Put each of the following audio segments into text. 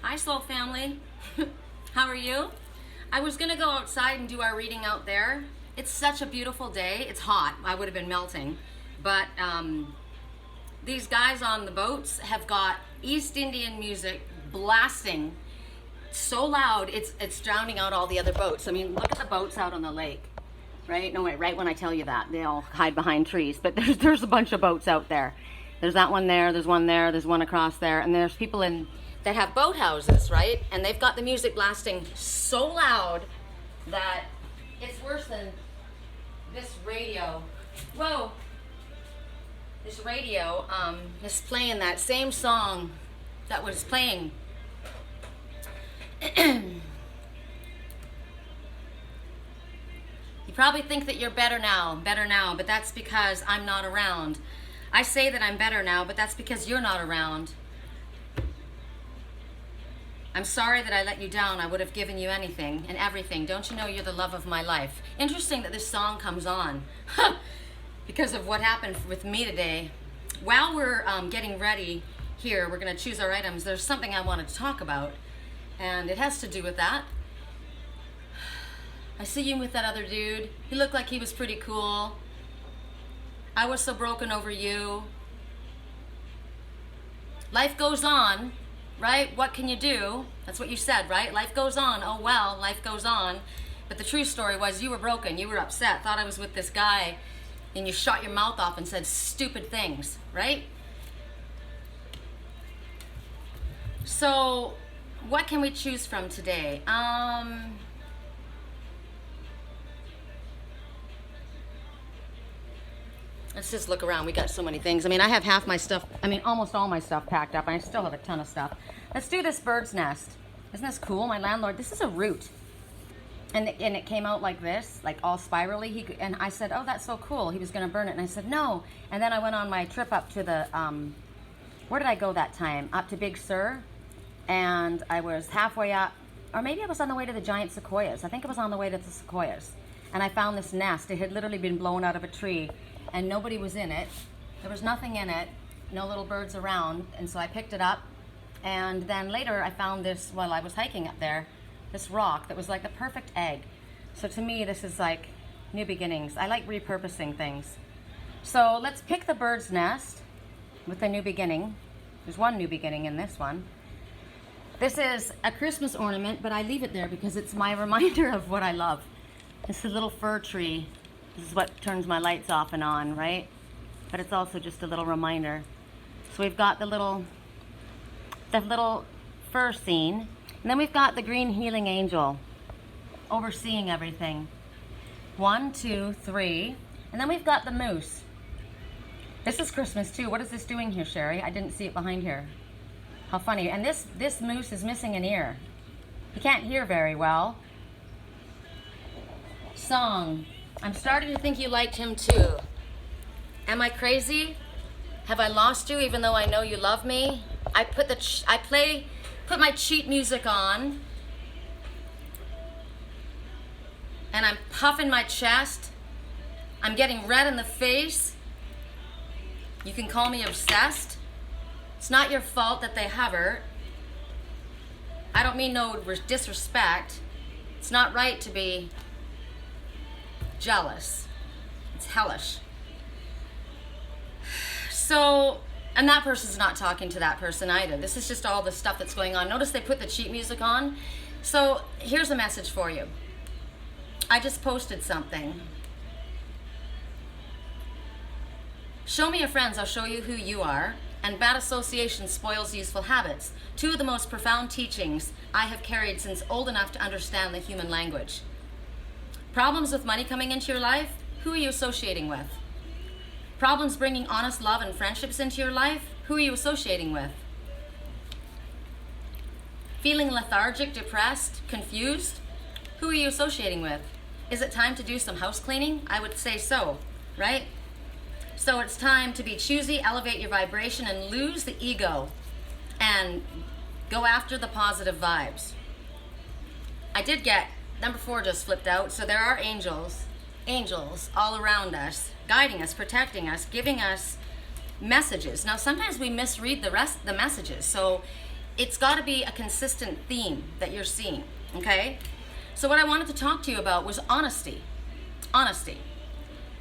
Hi, Soul Family. How are you? I was gonna go outside and do our reading out there. It's such a beautiful day. It's hot. I would have been melting. But these guys on the boats have got East Indian music blasting so loud, it's drowning out all the other boats. I mean, look at the boats out on the lake. Right? No, wait, right when I tell you that. They all hide behind trees. But there's a bunch of boats out there. There's that one there, there's one across there, and there's people that have boathouses, right? And they've got the music blasting so loud that it's worse than this radio. Whoa! This radio is playing that same song that was playing. You probably think that you're better now, but that's because I'm not around. I say that I'm better now, but that's because you're not around. I'm sorry that I let you down. I would have given you anything and everything. Don't you know you're the love of my life? Interesting that this song comes on because of what happened with me today. While we're getting ready here, we're going to choose our items. There's something I wanted to talk about, and it has to do with that. I see you with that other dude. He looked like he was pretty cool. I was so broken over you. Life goes on, right? What can you do? That's what you said, right? Life goes on. Oh well, life goes on. But the true story was you were broken. You were upset. Thought I was with this guy, and you shot your mouth off and said stupid things, right? So, what can we choose from today? Let's just look around. We got so many things. I mean, I have half my stuff, almost all my stuff packed up. I still have a ton of stuff. Let's do this bird's nest. Isn't this cool? My landlord, this is a root. And it came out like this, like all spirally. And I said, oh, that's so cool. He was going to burn it. And I said, no. And then I went on my trip up to the, where did I go that time? Up to Big Sur. And I was halfway up, or maybe I was on the way to the giant sequoias. I think I was on the way to the sequoias. And I found this nest. It had literally been blown out of a tree. And nobody was in it. There was nothing in it, no little birds around, and so I picked it up. And then later I found this while I was hiking up there, this rock that was like the perfect egg. So to me, this is like new beginnings. I like repurposing things. So let's pick the bird's nest with a new beginning. There's one new beginning in this one. This is a Christmas ornament, but I leave it there because it's my reminder of what I love. It's a little fir tree. This is what turns my lights off and on, right? But it's also just a little reminder. So we've got the little fir scene. And then we've got the green healing angel overseeing everything. 1, 2, 3. And then we've got the moose. This is Christmas too. What is this doing here, Sherry? I didn't see it behind here. How funny. And this moose is missing an ear. He can't hear very well. Song. I'm starting to think you liked him too. Am I crazy? Have I lost you even though I know you love me? I put my cheat music on, and I'm puffing my chest. I'm getting red in the face. You can call me obsessed. It's not your fault that they hover. I don't mean no disrespect. It's not right to be jealous. It's hellish. So, and that person's not talking to that person either. This is just all the stuff that's going on. Notice they put the cheat music on. So here's a message for you. I just posted something. Show me your friends, I'll show you who you are. And bad association spoils useful habits. Two of the most profound teachings I have carried since old enough to understand the human language. Problems with money coming into your life? Who are you associating with? Problems bringing honest love and friendships into your life? Who are you associating with? Feeling lethargic, depressed, confused? Who are you associating with? Is it time to do some house cleaning? I would say so, right? So it's time to be choosy, elevate your vibration, and lose the ego and go after the positive vibes. I did get number 4 just flipped out. So there are angels all around us, guiding us, protecting us, giving us messages. Now sometimes we misread the messages. So it's got to be a consistent theme that you're seeing, okay? So what I wanted to talk to you about was honesty. Honesty.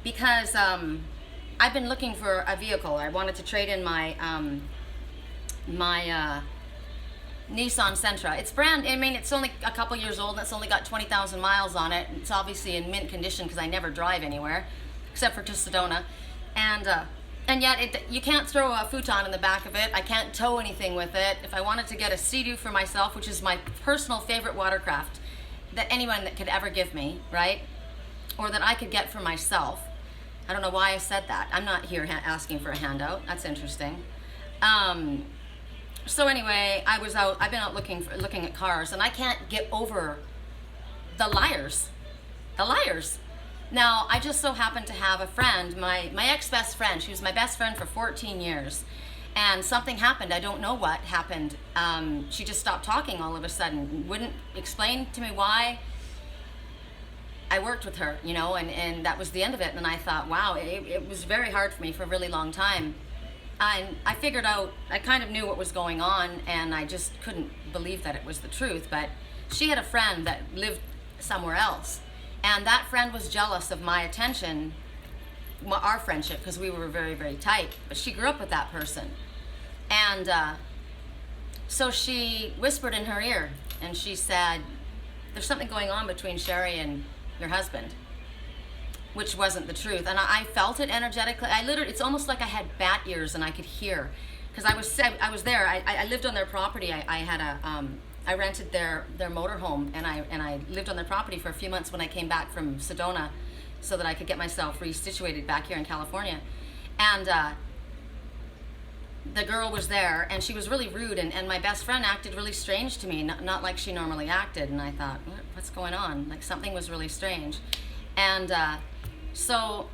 Because I've been looking for a vehicle. I wanted to trade in my Nissan Sentra. It's only a couple years old and it's only got 20,000 miles on it. It's obviously in mint condition because I never drive anywhere except for to Sedona. And yet you can't throw a futon in the back of it. I can't tow anything with it. If I wanted to get a Sea-Doo for myself, which is my personal favorite watercraft that anyone that could ever give me, right? Or that I could get for myself. I don't know why I said that. I'm not here asking for a handout. That's interesting. So anyway, I've been out looking at cars, and I can't get over the liars. The liars. Now, I just so happen to have a friend, my ex-best friend. She was my best friend for 14 years. And something happened. I don't know what happened. She just stopped talking all of a sudden. Wouldn't explain to me why. I worked with her, you know, and that was the end of it. And I thought, wow, it was very hard for me for a really long time. And I figured out, I kind of knew what was going on, and I just couldn't believe that it was the truth. But she had a friend that lived somewhere else. And that friend was jealous of my attention, our friendship, because we were very, very tight. But she grew up with that person. And so she whispered in her ear, and she said, there's something going on between Sherry and your husband, which wasn't the truth. And I felt it energetically. It's almost like I had bat ears and I could hear, because I was there. I lived on their property. I rented their motorhome, and I lived on their property for a few months when I came back from Sedona, so that I could get myself resituated back here in California. And the girl was there, and she was really rude, and my best friend acted really strange to me, not like she normally acted. And I thought, what's going on? Like, something was really strange. And so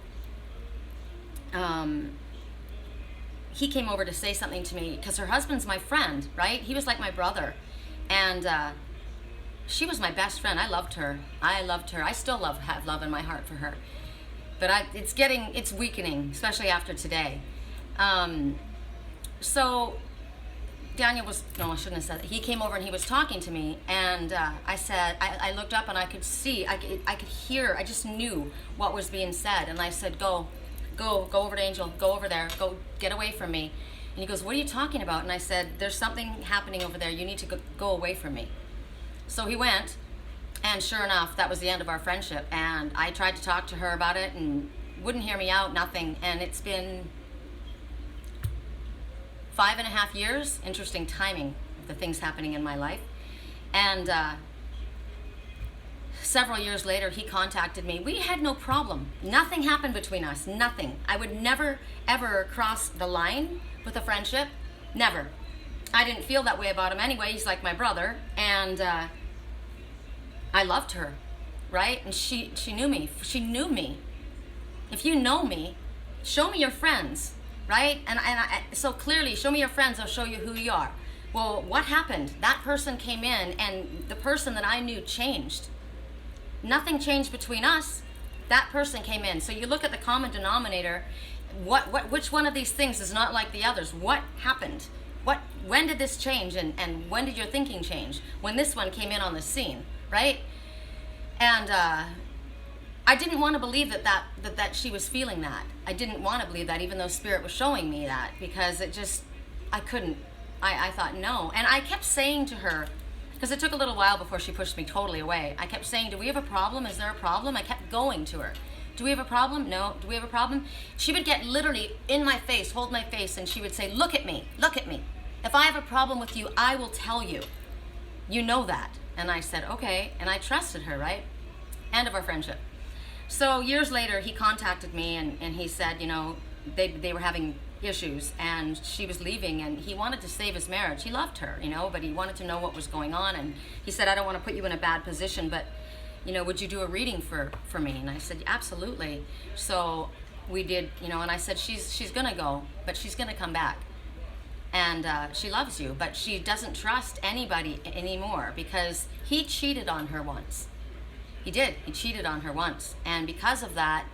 he came over to say something to me, because her husband's my friend, right? He was like my brother. And she was my best friend. I loved her. I still have love in my heart for her. But it's weakening, especially after today. So Daniel I shouldn't have said that. He came over and he was talking to me, and I said, I looked up and I could see, I could hear, I just knew what was being said. And I said, go over to Angel, go over there, go get away from me. And he goes, what are you talking about? And I said, there's something happening over there. You need to go away from me. So he went, and sure enough, that was the end of our friendship. And I tried to talk to her about it and wouldn't hear me out, nothing. And it's been 5.5 years. Interesting timing of the things happening in my life. And several years later, he contacted me. We had no problem. Nothing happened between us. Nothing. I would never, ever cross the line with a friendship. Never. I didn't feel that way about him anyway. He's like my brother. And I loved her, right? And she knew me. She knew me. If you know me, show me your friends, right? And so clearly, show me your friends, I'll show you who you are. Well, what happened? That person came in, and the person that I knew changed. Nothing changed between us. That person came in. So you look at the common denominator. Which one of these things is not like the others? What happened? When did this change, and when did your thinking change? When this one came in on the scene, right? And I didn't want to believe that she was feeling that. I didn't want to believe that, even though Spirit was showing me that, because I couldn't. I thought, no. And I kept saying to her, because it took a little while before she pushed me totally away. I kept saying, do we have a problem? Is there a problem? I kept going to her. Do we have a problem? No. Do we have a problem? She would get literally in my face, hold my face, and she would say, look at me, look at me. If I have a problem with you, I will tell you. You know that. And I said, okay. And I trusted her, right? End of our friendship. So years later, he contacted me, and he said, you know, they were having issues, and she was leaving, and he wanted to save his marriage. He loved her, you know, but he wanted to know what was going on. And he said, I don't want to put you in a bad position, but, you know, would you do a reading for me? And I said, absolutely. So we did, you know, and I said, she's going to go, but she's going to come back. And she loves you, but she doesn't trust anybody anymore, because he cheated on her once. He did. He cheated on her once. And because of that,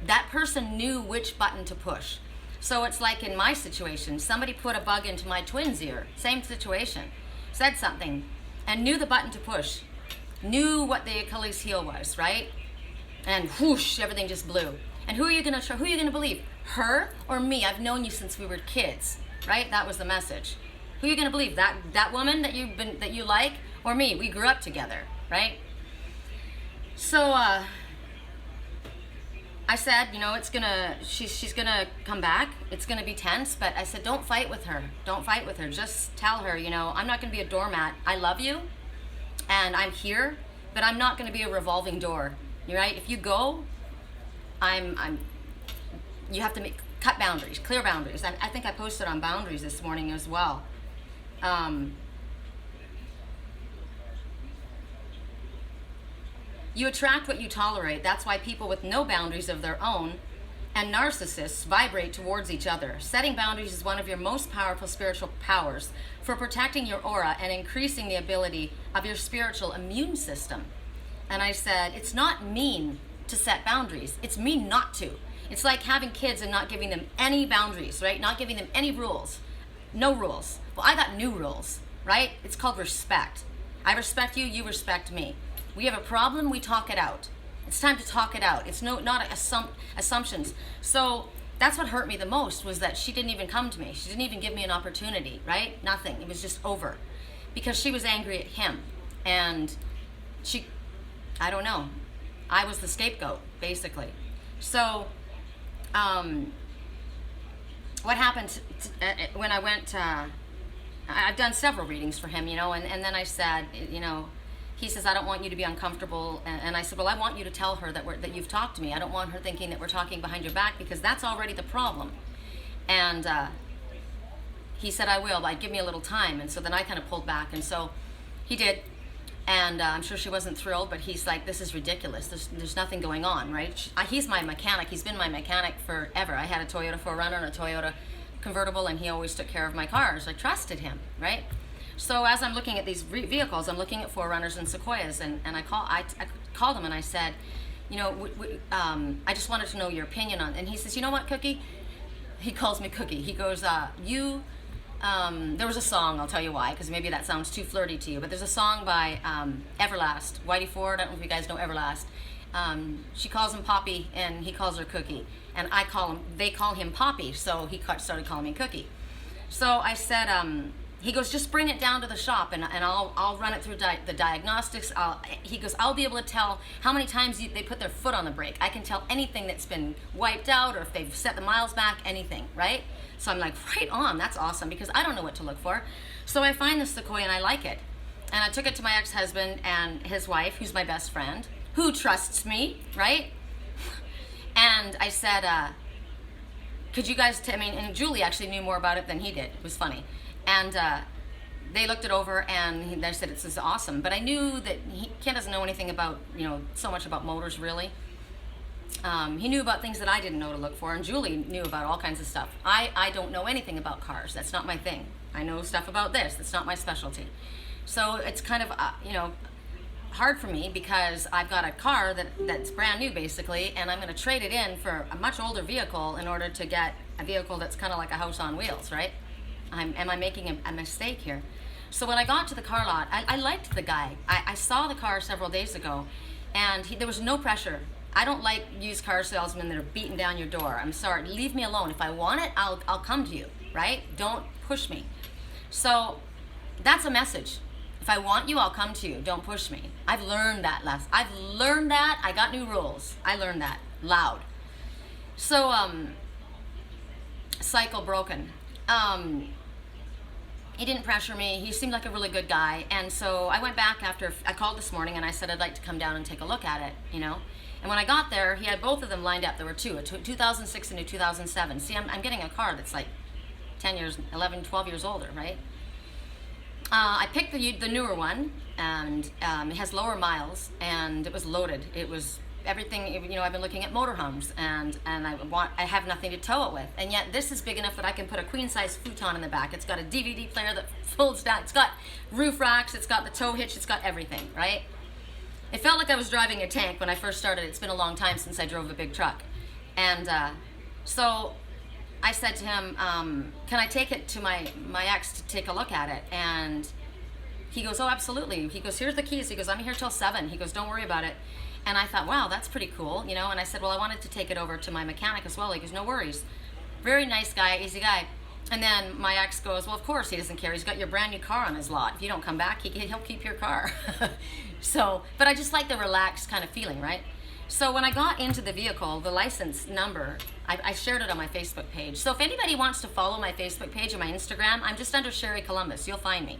that person knew which button to push. So it's like in my situation, somebody put a bug into my twin's ear, same situation, said something, and knew the button to push, knew what the Achilles heel was, right? And whoosh, everything just blew. And who are you gonna try? Who are you gonna believe? Her or me? I've known you since we were kids, right? That was the message. Who are you gonna believe? That woman that you like, or me? We grew up together, right? So I said, you know, she's gonna come back. It's gonna be tense, but I said, don't fight with her. Don't fight with her. Just tell her, you know, I'm not gonna be a doormat. I love you, and I'm here, but I'm not gonna be a revolving door. You're right. If you go, you have to cut boundaries, clear boundaries. I think I posted on boundaries this morning as well. You attract what you tolerate. That's why people with no boundaries of their own and narcissists vibrate towards each other. Setting boundaries is one of your most powerful spiritual powers for protecting your aura and increasing the ability of your spiritual immune system. And I said, it's not mean to set boundaries. It's mean not to. It's like having kids and not giving them any boundaries, right? Not giving them any rules. No rules. Well, I got new rules, right? It's called respect. I respect you, you respect me. We have a problem, we talk it out. It's time to talk it out. It's not assumptions. So that's what hurt me the most, was that she didn't even come to me. She didn't even give me an opportunity, right? Nothing. It was just over. Because she was angry at him. And I don't know. I was the scapegoat, basically. So what happened when I went, I've done several readings for him, you know, and then I said, you know, he says, I don't want you to be uncomfortable. And I said, well, I want you to tell her that you've talked to me. I don't want her thinking that we're talking behind your back, because that's already the problem. And he said, I will, but give me a little time. And so then I kind of pulled back. And so he did. And I'm sure she wasn't thrilled, but he's like, this is ridiculous. There's nothing going on, right? He's my mechanic. He's been my mechanic forever. I had a Toyota 4Runner and a Toyota convertible, and he always took care of my cars. I trusted him, right? So as I'm looking at these vehicles, I'm looking at 4Runners and Sequoias, and I called him and I said, you know, I just wanted to know your opinion on. And he says, you know what, Cookie? He calls me Cookie. He goes, there was a song, I'll tell you why, because maybe that sounds too flirty to you, but there's a song by Everlast, Whitey Ford. I don't know if you guys know Everlast. She calls him Poppy, and he calls her Cookie. And they call him Poppy, so he started calling me Cookie. So I said, he goes, just bring it down to the shop, and I'll run it through the diagnostics. He goes, I'll be able to tell how many times they put their foot on the brake. I can tell anything that's been wiped out, or if they've set the miles back, anything, right? So I'm like, right on, that's awesome, because I don't know what to look for. So I find this Sequoia and I like it. And I took it to my ex-husband and his wife, who's my best friend, who trusts me, right? And I said, could you guys, and Julie actually knew more about it than he did. It was funny. And they looked it over, and they said, this is awesome. But I knew that Ken doesn't know anything about, you know, so much about motors, really. He knew about things that I didn't know to look for, and Julie knew about all kinds of stuff. I don't know anything about cars. That's not my thing. I know stuff about this. That's not my specialty. So it's kind of, you know, hard for me, because I've got a car that's brand new, basically, and I'm going to trade it in for a much older vehicle in order to get a vehicle that's kind of like a house on wheels, right? Am I making a mistake here? So when I got to the car lot, I liked the guy. I saw the car several days ago, and there was no pressure. I don't like used car salesmen that are beating down your door. I'm sorry, leave me alone. If I want it, I'll come to you, right? Don't push me. So that's a message. If I want you, I'll come to you. Don't push me. I've learned that lesson. I've learned that. I got new rules. I learned that loud. So cycle broken. He didn't pressure me. He seemed like a really good guy. And so I went back after, I called this morning and I said I'd like to come down and take a look at it, you know. And when I got there, he had both of them lined up. There were two, a 2006 and a 2007. See, I'm getting a car that's like 10 years, 11, 12 years older, right? I picked the newer one, and it has lower miles, and it was loaded. It was everything, you know. I've been looking at motorhomes, and I have nothing to tow it with, and yet this is big enough that I can put a queen-size futon in the back. It's got a DVD player that folds down. It's got roof racks. It's got the tow hitch. It's got everything, right? It felt like I was driving a tank when I first started. It's been a long time since I drove a big truck, and so I said to him, can I take it to my ex to take a look at it? And he goes, oh, absolutely. He goes, here's the keys. He goes, I'm here till 7. He goes, don't worry about it. And I thought, wow, that's pretty cool, you know. And I said, well, I wanted to take it over to my mechanic as well. He goes, no worries. Very nice guy, easy guy. And then my ex goes, well, of course he doesn't care. He's got your brand new car on his lot. If you don't come back, he'll keep your car. So, but I just like the relaxed kind of feeling, right? So when I got into the vehicle, the license number, I shared it on my Facebook page. So if anybody wants to follow my Facebook page or my Instagram, I'm just under Sherry Columbus. You'll find me.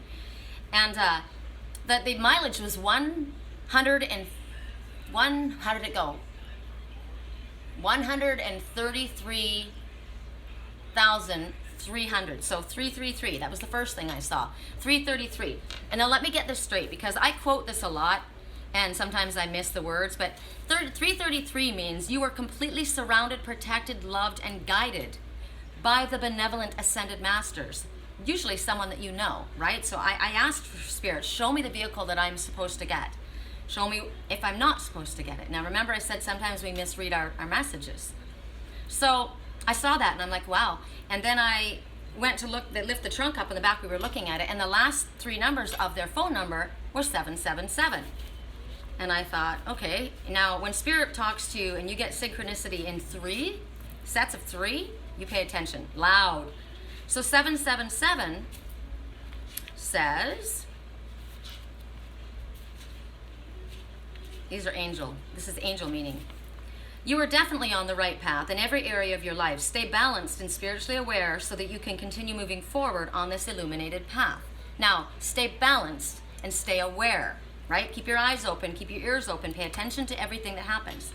And the mileage was 133,300. So 333, that was the first thing I saw. 333. And now let me get this straight, because I quote this a lot and sometimes I miss the words, but 333 means you are completely surrounded, protected, loved, and guided by the benevolent ascended masters. Usually someone that you know, right? So I asked for Spirit, show me the vehicle that I'm supposed to get. Show me if I'm not supposed to get it. Now remember I said sometimes we misread our messages. So I saw that and I'm like, wow. And then I went to look, they lift the trunk up in the back, we were looking at it, and the last 3 numbers of their phone number were 777. And I thought, okay, now when Spirit talks to you and you get synchronicity in 3 sets of 3, you pay attention, loud. So 777 says, these are angel, this is angel meaning. You are definitely on the right path in every area of your life. Stay balanced and spiritually aware so that you can continue moving forward on this illuminated path. Now, stay balanced and stay aware, right? Keep your eyes open, keep your ears open, pay attention to everything that happens.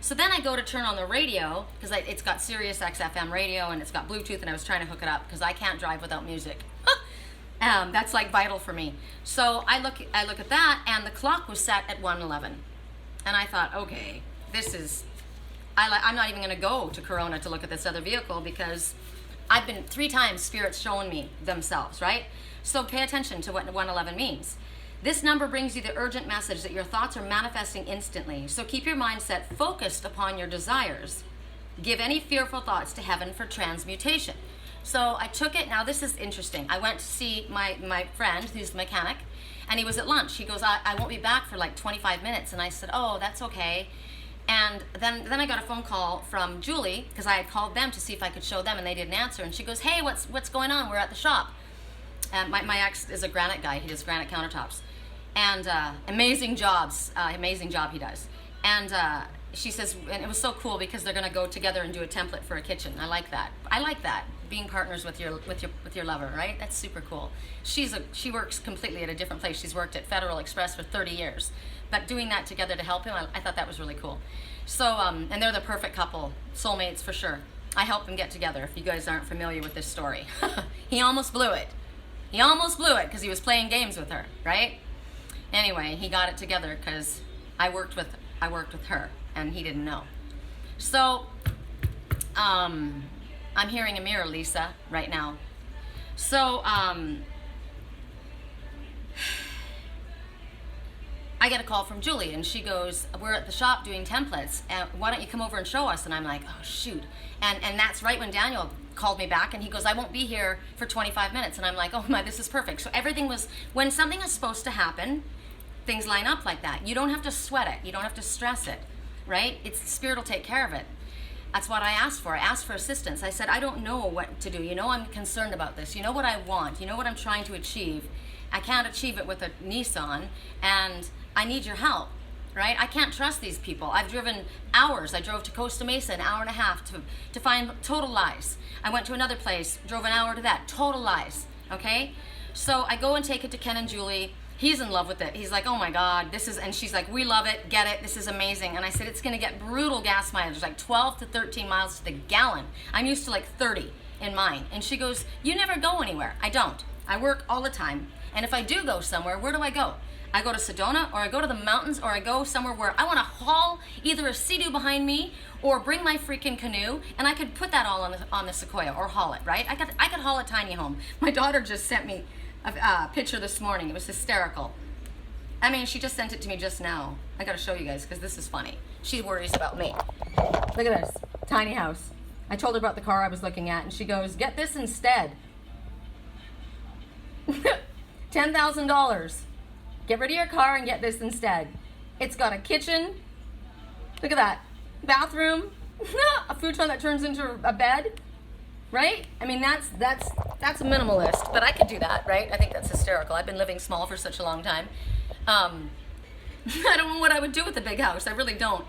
So then I go to turn on the radio, because it's got Sirius XFM radio and it's got Bluetooth, and I was trying to hook it up because I can't drive without music. That's like vital for me. So I look at that, and the clock was set at 1:11. And I thought, okay, this is, I'm not even going to go to Corona to look at this other vehicle, because I've been 3 times Spirit's showing me themselves, right? So pay attention to what 111 means. This number brings you the urgent message that your thoughts are manifesting instantly. So keep your mindset focused upon your desires. Give any fearful thoughts to heaven for transmutation. So I took it. Now this is interesting. I went to see my friend who's the mechanic, and he was at lunch. He goes, I won't be back for like 25 minutes. And I said, oh, that's okay. And then I got a phone call from Julie, because I had called them to see if I could show them, and they didn't answer. And she goes, hey, what's going on? We're at the shop. And my ex is a granite guy. He does granite countertops. And amazing job he does. And she says, and it was so cool because they're going to go together and do a template for a kitchen. I like that. Being partners with your lover, right? That's super cool. She works completely at a different place. She's worked at Federal Express for 30 years. But doing that together to help him, I thought that was really cool. So, and they're the perfect couple, soulmates for sure. I helped them get together, if you guys aren't familiar with this story. He almost blew it. Because he was playing games with her, right? Anyway, he got it together because I worked with her, and he didn't know. So, I'm hearing a mirror, Lisa, right now. So, I get a call from Julie, and she goes, we're at the shop doing templates, and why don't you come over and show us? And I'm like, oh, shoot. And that's right when Daniel called me back, and he goes, I won't be here for 25 minutes. And I'm like, oh my, this is perfect. So everything was, when something is supposed to happen, things line up like that. You don't have to sweat it. You don't have to stress it, right? Spirit will take care of it. That's what I asked for. I asked for assistance. I said, I don't know what to do. You know, I'm concerned about this. You know what I want. You know what I'm trying to achieve. I can't achieve it with a Nissan, and I need your help, right? I can't trust these people. I've driven hours. I drove to Costa Mesa, an hour and a half to find total lies. I went to another place, drove an hour to that, total lies, okay? So I go and take it to Ken and Julie. He's in love with it. He's like, oh my God, and she's like, we love it, get it, this is amazing. And I said, it's gonna get brutal gas mileage, like 12 to 13 miles to the gallon. I'm used to like 30 in mine. And she goes, you never go anywhere. I don't. I work all the time. And if I do go somewhere, where do I go? I go to Sedona, or I go to the mountains, or I go somewhere where I want to haul either a Sea-Doo behind me or bring my freaking canoe, and I could put that all on the Sequoia or haul it, right? I could haul a tiny home. My daughter just sent me a picture this morning. It was hysterical. I mean, she just sent it to me just now. I got to show you guys because this is funny. She worries about me. Look at this. Tiny house. I told her about the car I was looking at, and she goes, get this instead. $10,000. Get rid of your car and get this instead. It's got a kitchen. Look at that. Bathroom. A futon that turns into a bed. Right? I mean, that's a minimalist, but I could do that, right? I think that's hysterical. I've been living small for such a long time. I don't know what I would do with a big house. I really don't.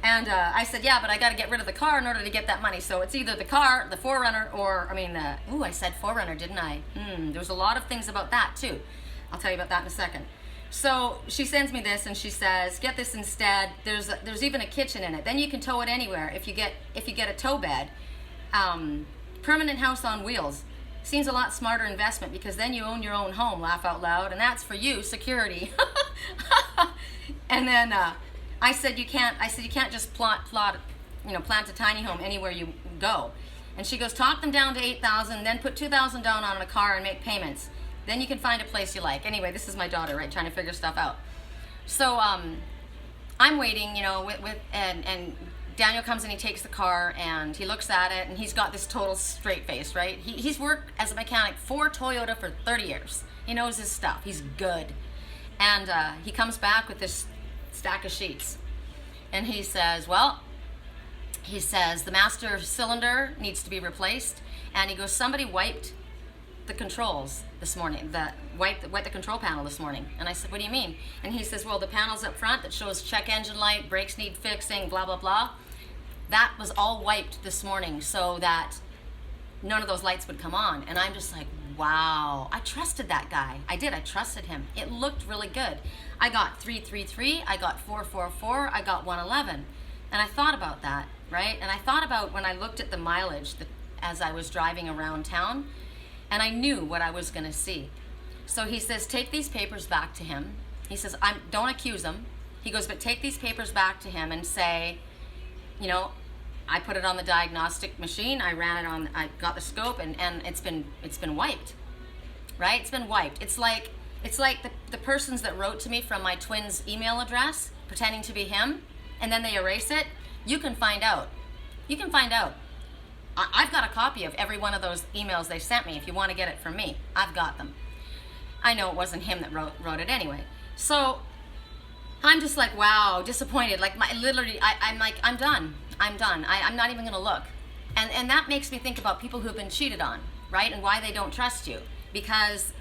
And I said, yeah, but I got to get rid of the car in order to get that money. So it's either the car, the 4Runner, or, I said 4Runner, didn't I? There's a lot of things about that, too. I'll tell you about that in a second. So she sends me this, and she says, get this instead. There's even a kitchen in it. Then you can tow it anywhere if you get a tow bed. Permanent house on wheels. Seems a lot smarter investment because then you own your own home, laugh out loud, and that's for you, security. And then I said you can't just plant a tiny home anywhere you go. And she goes, talk them down to 8,000, then put 2,000 down on a car and make payments. Then you can find a place you like. Anyway, this is my daughter, right, trying to figure stuff out. So I'm waiting, and Daniel comes and he takes the car and he looks at it and he's got this total straight face, right? He's worked as a mechanic for Toyota for 30 years. He knows his stuff. He's good. And he comes back with this stack of sheets. And he says, the master cylinder needs to be replaced. And he goes, somebody wiped the controls this morning, wiped the control panel this morning. And I said, what do you mean? And he says, well, the panel's up front that shows check engine light, brakes need fixing, blah, blah, blah. That was all wiped this morning so that none of those lights would come on. And I'm just like, wow, I trusted that guy. I did, I trusted him. It looked really good. I got 333, I got 444, I got 111. And I thought about that, right? And I thought about when I looked at the mileage as I was driving around town, and I knew what I was gonna see. So he says, take these papers back to him. He says, don't accuse him. He goes, but take these papers back to him and say, I put it on the diagnostic machine, I got the scope, and it's been wiped, right? It's been wiped. It's like the persons that wrote to me from my twin's email address, pretending to be him, and then they erase it. You can find out. I've got a copy of every one of those emails they sent me. If you want to get it from me, I've got them. I know it wasn't him that wrote it anyway. So I'm just like, wow, disappointed. Like I'm like, I'm done. I'm not even gonna look. And that makes me think about people who've been cheated on, right? And why they don't trust you. Because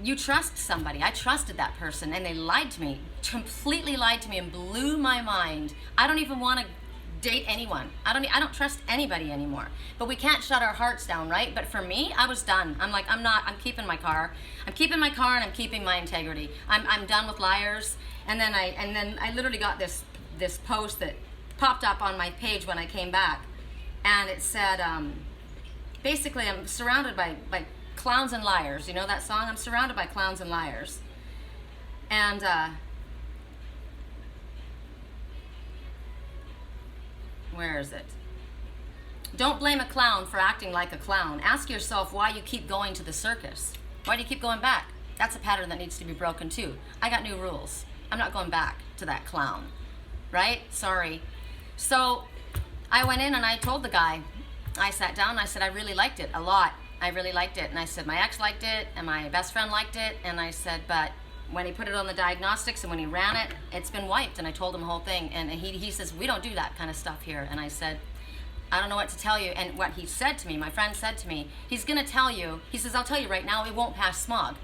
you trust somebody. I trusted that person and they lied to me, completely lied to me and blew my mind. I don't even want to date anyone. I don't trust anybody anymore. But we can't shut our hearts down, right? But for me, I was done. I'm like, I'm keeping my car. I'm keeping my car and I'm keeping my integrity. I'm done with liars. And then I literally got this post that popped up on my page when I came back. And it said, basically, I'm surrounded by clowns and liars. You know that song? I'm surrounded by clowns and liars. And where is it? Don't blame a clown for acting like a clown. Ask yourself why you keep going to the circus. Why do you keep going back? That's a pattern that needs to be broken too. I got new rules. I'm not going back to that clown. Right? Sorry. So I went in and I told the guy, I sat down and I said, I really liked it a lot. I really liked it. And I said, my ex liked it and my best friend liked it. And I said, but when he put it on the diagnostics and when he ran it, it's been wiped. And I told him the whole thing. And he says, we don't do that kind of stuff here. And I said, I don't know what to tell you. And what he said to me, my friend said to me, he's going to tell you, he says, I'll tell you right now, it won't pass smog.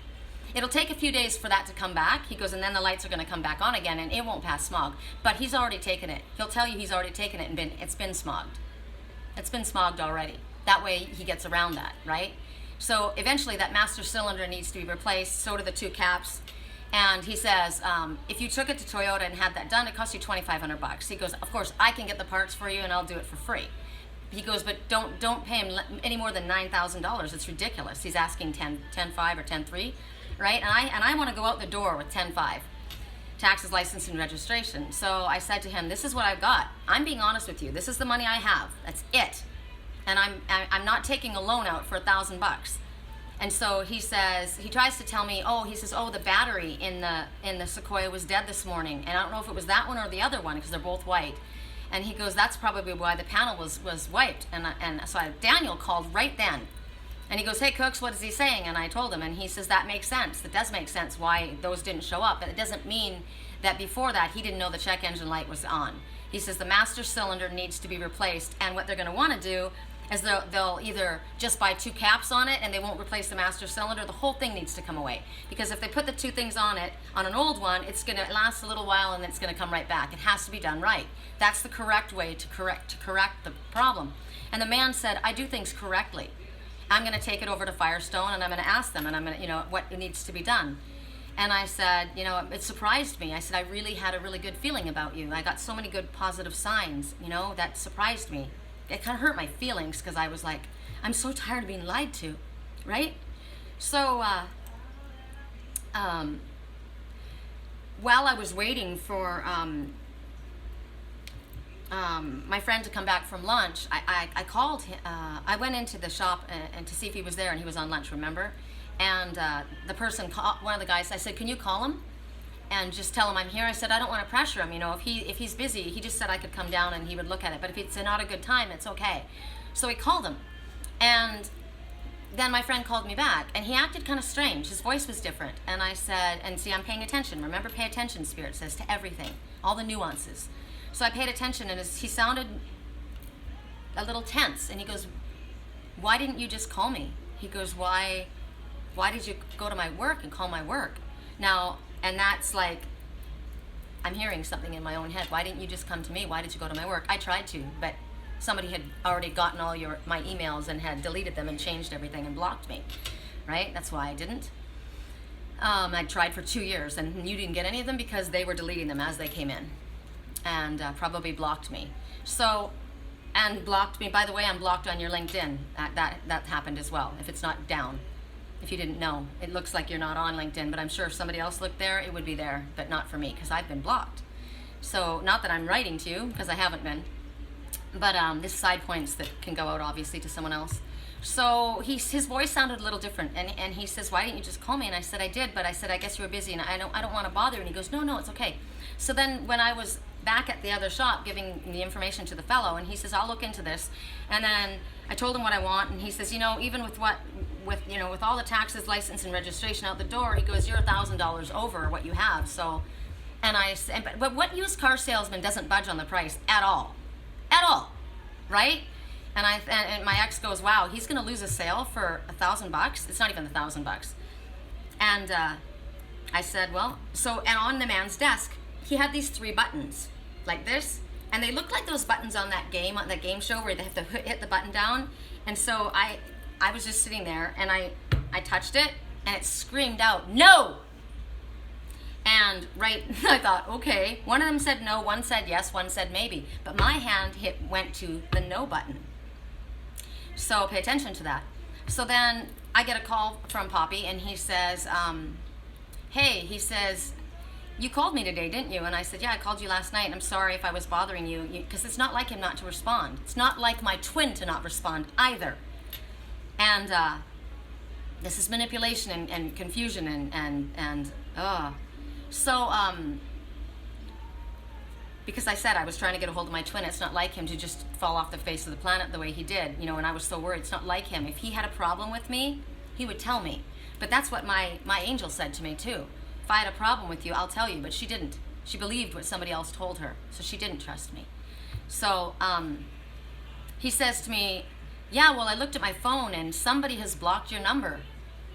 It'll take a few days for that to come back. He goes, and then the lights are going to come back on again and it won't pass smog. But he's already taken it. He'll tell you he's already taken it and it's been smogged. It's been smogged already. That way he gets around that, right? So eventually that master cylinder needs to be replaced, so do the two caps. And he says, if you took it to Toyota and had that done, it cost you $2,500. He goes, of course, I can get the parts for you and I'll do it for free. He goes, but don't pay him any more than $9,000. It's ridiculous. He's asking $10,500 or $10,300, right? And I want to go out the door with $10,500. Taxes, license, and registration. So I said to him, this is what I've got. I'm being honest with you. This is the money I have. That's it. And I'm not taking a loan out for $1,000. And so he says, he tries to tell me, the battery in the Sequoia was dead this morning. And I don't know if it was that one or the other one because they're both white. And he goes, that's probably why the panel was wiped. And so Daniel called right then. And he goes, hey, Cooks, what is he saying? And I told him, and he says, that makes sense. That does make sense why those didn't show up. But it doesn't mean that before that he didn't know the check engine light was on. He says the master cylinder needs to be replaced, and what they're going to want to do is they'll either just buy 2 caps on it and they won't replace the master cylinder. The whole thing needs to come away, because if they put the 2 things on it, on an old one, it's going to last a little while and it's going to come right back. It has to be done right. That's the correct way to correct the problem. And the man said, I do things correctly. I'm going to take it over to Firestone and I'm going to ask them, and I'm going to, what needs to be done. And I said, it surprised me. I said, I really had a really good feeling about you. I got so many good positive signs, that surprised me. It kind of hurt my feelings, because I was like, I'm so tired of being lied to, right? So while I was waiting for my friend to come back from lunch, I called him. I went into the shop and to see if he was there, and he was on lunch, remember? And the person, one of the guys, I said, can you call him and just tell him I'm here? I said, I don't want to pressure him. If he's busy, he just said I could come down and he would look at it. But if it's not a good time, it's okay. So he called him. And then my friend called me back, and he acted kind of strange. His voice was different. And I said, and see, I'm paying attention. Remember, pay attention, Spirit says, to everything, all the nuances. So I paid attention, and he sounded a little tense. And he goes, why didn't you just call me? He goes, why did you go to my work and call my work? Now, and that's like, I'm hearing something in my own head. Why didn't you just come to me? Why did you go to my work? I tried to, but somebody had already gotten all my emails and had deleted them and changed everything and blocked me, right? That's why I didn't. I tried for 2 years, and you didn't get any of them because they were deleting them as they came in, and probably blocked me. So, and blocked me. By the way, I'm blocked on your LinkedIn. That happened as well, if it's not down. If you didn't know, it looks like you're not on LinkedIn, but I'm sure if somebody else looked there, it would be there, but not for me, because I've been blocked. So, not that I'm writing to you, because I haven't been, but this side points that can go out, obviously, to someone else. So, his voice sounded a little different, and he says, why didn't you just call me? And I said, I did, but I said, I guess you were busy, and I don't want to bother you. And he goes, no, it's okay. So then, when I was back at the other shop giving the information to the fellow, and he says, I'll look into this, and then I told him what I want, and he says, even with all the taxes, license, and registration out the door, he goes, you're $1,000 over what you have. So, and I said, but what used car salesman doesn't budge on the price at all, right? And my ex goes, wow, he's gonna lose a sale for $1,000. It's not even $1,000. And I said, well, and on the man's desk, he had these 3 buttons like this, and they look like those buttons on that game show where they have to hit the button down. And so I was just sitting there, and I touched it, and it screamed out, no! And I thought, okay, one of them said no, one said yes, one said maybe, but my hand went to the no button. So pay attention to that. So then I get a call from Poppy, and he says, hey, he says, you called me today, didn't you? And I said, yeah, I called you last night, and I'm sorry if I was bothering you, because it's not like him not to respond. It's not like my twin to not respond either. And this is manipulation and confusion because I said I was trying to get a hold of my twin. It's not like him to just fall off the face of the planet the way he did, and I was so worried. It's not like him. If he had a problem with me, he would tell me. But that's what my angel said to me too. If I had a problem with you, I'll tell you, but she didn't. She believed what somebody else told her, so she didn't trust me. So he says to me, yeah, well, I looked at my phone and somebody has blocked your number.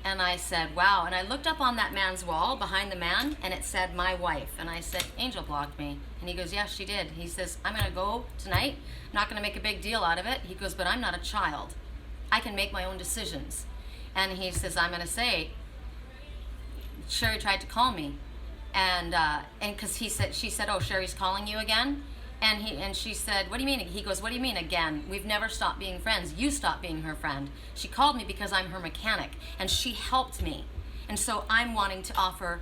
And I said, wow. And I looked up on that man's wall behind the man, and it said my wife. And I said, Angel blocked me. And he goes, yes, she did. He says, I'm going to go tonight. I'm not going to make a big deal out of it. He goes, but I'm not a child. I can make my own decisions. And he says, I'm going to say, Sherry tried to call me. And because she said, oh, Sherry's calling you again? And she said, what do you mean? He goes, what do you mean again? We've never stopped being friends. You stopped being her friend. She called me because I'm her mechanic, and she helped me. And so I'm wanting to offer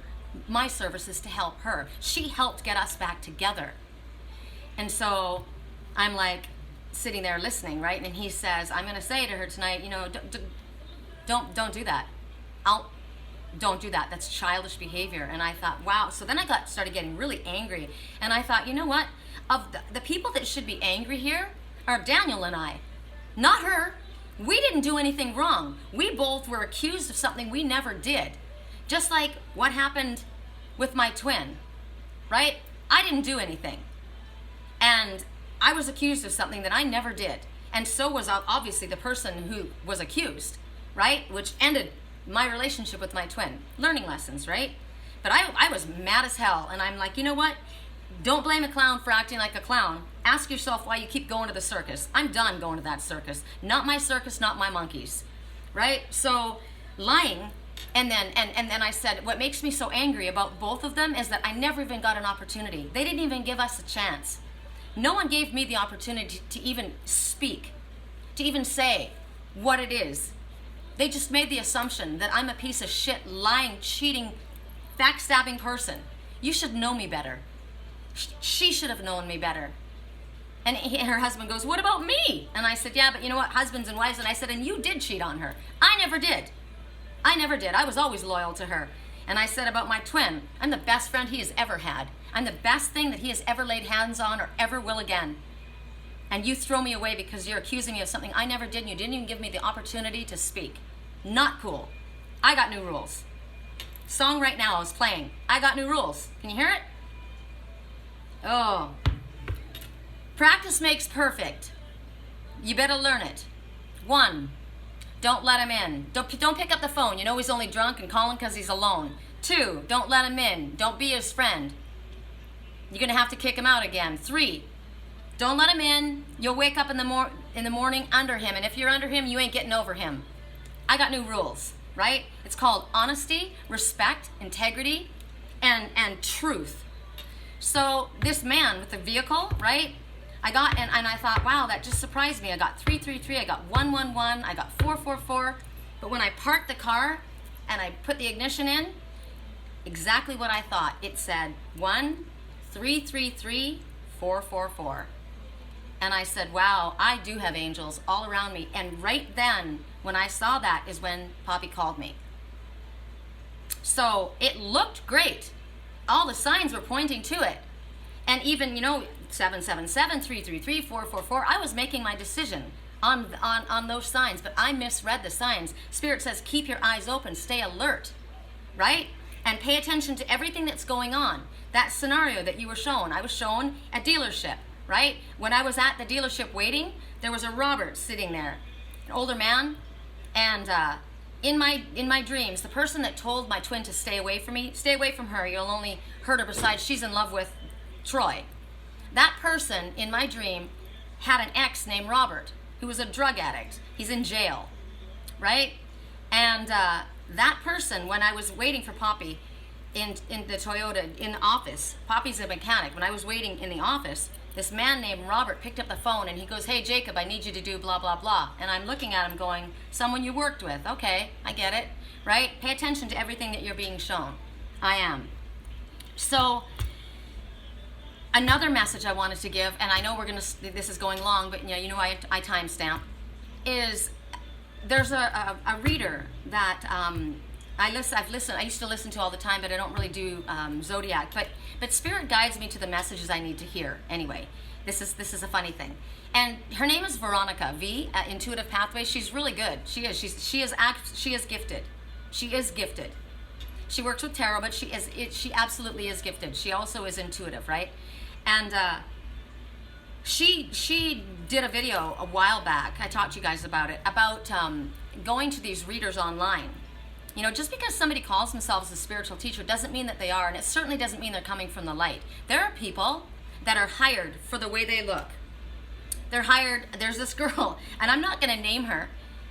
my services to help her. She helped get us back together. And so I'm like sitting there listening, right? And he says, I'm going to say to her tonight, don't do that. don't do that. That's childish behavior. And I thought, wow. So then I started getting really angry. And I thought, you know what? Of the people that should be angry here are Daniel and I, not her. We didn't do anything wrong. We both were accused of something we never did. Just like what happened with my twin, right? I didn't do anything. And I was accused of something that I never did. And so was obviously the person who was accused, right? Which ended my relationship with my twin. Learning lessons, right? But I was mad as hell. And I'm like, you know what? Don't blame a clown for acting like a clown. Ask yourself why you keep going to the circus. I'm done going to that circus. Not my circus, not my monkeys, right? So lying, and then I said, what makes me so angry about both of them is that I never even got an opportunity. They didn't even give us a chance. No one gave me the opportunity to even speak, to even say what it is. They just made the assumption that I'm a piece of shit, lying, cheating, backstabbing person. You should know me better. She should have known me better. And her husband goes, what about me? And I said, yeah, but you know what, husbands and wives. And I said, and you did cheat on her. I never did. I never did. I was always loyal to her. And I said about my twin, I'm the best friend he has ever had. I'm the best thing that he has ever laid hands on or ever will again. And you throw me away because you're accusing me of something I never did, and you didn't even give me the opportunity to speak. Not cool. I got new rules. Song right now is playing. I got new rules. Can you hear it? Oh. Practice makes perfect. You better learn it. 1, don't let him in. Don't pick up the phone. You know he's only drunk and call him because he's alone. 2, don't let him in. Don't be his friend. You're going to have to kick him out again. 3, don't let him in. You'll wake up in the morning under him. And if you're under him, you ain't getting over him. I got new rules, right? It's called honesty, respect, integrity, and truth. So this man with the vehicle, right? I got, and I thought, wow, that just surprised me. I got 333, I got 111, I got 444. But when I parked the car and I put the ignition in, exactly what I thought. It said 1333 444. And I said, wow, I do have angels all around me. And right then, when I saw that, is when Poppy called me. So it looked great. All the signs were pointing to it. And even, 777, 333, 444, I was making my decision on those signs, but I misread the signs. Spirit says, keep your eyes open, stay alert, right? And pay attention to everything that's going on. That scenario that you were shown, I was shown a dealership, right? When I was at the dealership waiting, there was a Robert sitting there, an older man, and in my dreams, the person that told my twin to stay away from me, stay away from her, you'll only hurt her, besides she's in love with Troy. That person in my dream had an ex named Robert, who was a drug addict. He's in jail, right? And that person, when I was waiting for Poppy in the Toyota in the office, Poppy's a mechanic. When I was waiting in the office, this man named Robert picked up the phone and he goes, hey, Jacob, I need you to do blah, blah, blah. And I'm looking at him going, someone you worked with. Okay, I get it, right? Pay attention to everything that you're being shown. I am. So another message I wanted to give, and I know this is going long, but I timestamp, is there's a reader that I used to listen to all the time, but I don't really do Zodiac, but Spirit guides me to the messages I need to hear. Anyway, this is a funny thing. And her name is Veronica, V, Intuitive Pathways. She's really good. She is gifted. She is gifted. She works with tarot, but she absolutely is gifted. She also is intuitive, right? And she did a video a while back, I talked to you guys about it, about going to these readers online. Just because somebody calls themselves a spiritual teacher doesn't mean that they are, and it certainly doesn't mean they're coming from the light. There are people that are hired for the way they look. They're hired, there's this girl, and I'm not gonna name her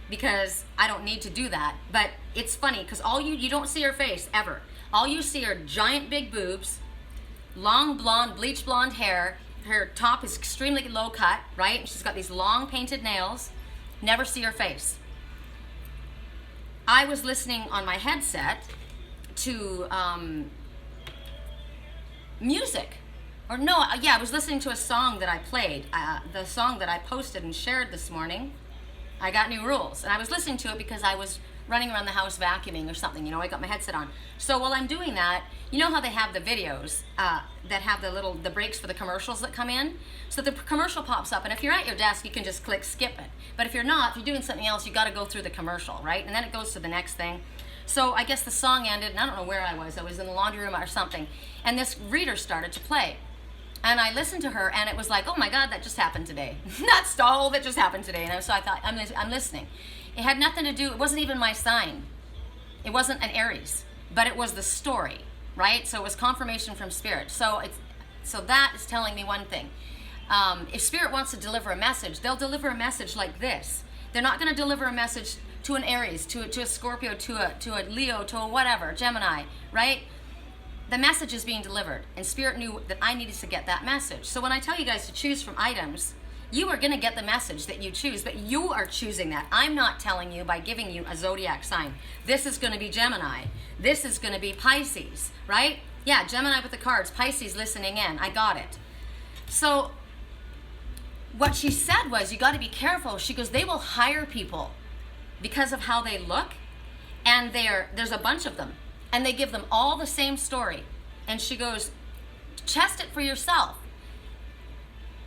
because I don't need to do that, but it's funny because you don't see her face ever. All you see are giant big boobs, long blonde, bleach blonde hair. Her top is extremely low cut, right? And she's got these long painted nails. Never see her face. I was listening on my headset to music. I was listening to a song that I played, the song that I posted and shared this morning. I got new rules. And I was listening to it because I was running around the house vacuuming or something. You know, I got my headset on. So while I'm doing that, you know how they have the videos that have the breaks for the commercials that come in? So the commercial pops up, and if you're at your desk, you can just click skip it. But if you're not, if you're doing something else, you got to go through the commercial, right? And then it goes to the next thing. So I guess the song ended, and I don't know where I was. I was in the laundry room or something, and this reader started to play. And I listened to her, and it was like, oh my God, that just happened today. That's all that just happened today. And so I thought, I'm listening. It had nothing to do, it wasn't even my sign. It wasn't an Aries, but it was the story, right? So it was confirmation from Spirit. So that is telling me one thing. If Spirit wants to deliver a message, they'll deliver a message like this. They're not going to deliver a message to an Aries, to a Scorpio, to a Leo, to a whatever, Gemini, right? The message is being delivered, and Spirit knew that I needed to get that message. So when I tell you guys to choose from items, you are going to get the message that you choose, but you are choosing that. I'm not telling you by giving you a zodiac sign. This is going to be Gemini. This is going to be Pisces, right? Yeah, Gemini with the cards, Pisces listening in. I got it. So what she said was, you got to be careful. She goes, they will hire people because of how they look, and there's a bunch of them, and they give them all the same story. And she goes, test it for yourself.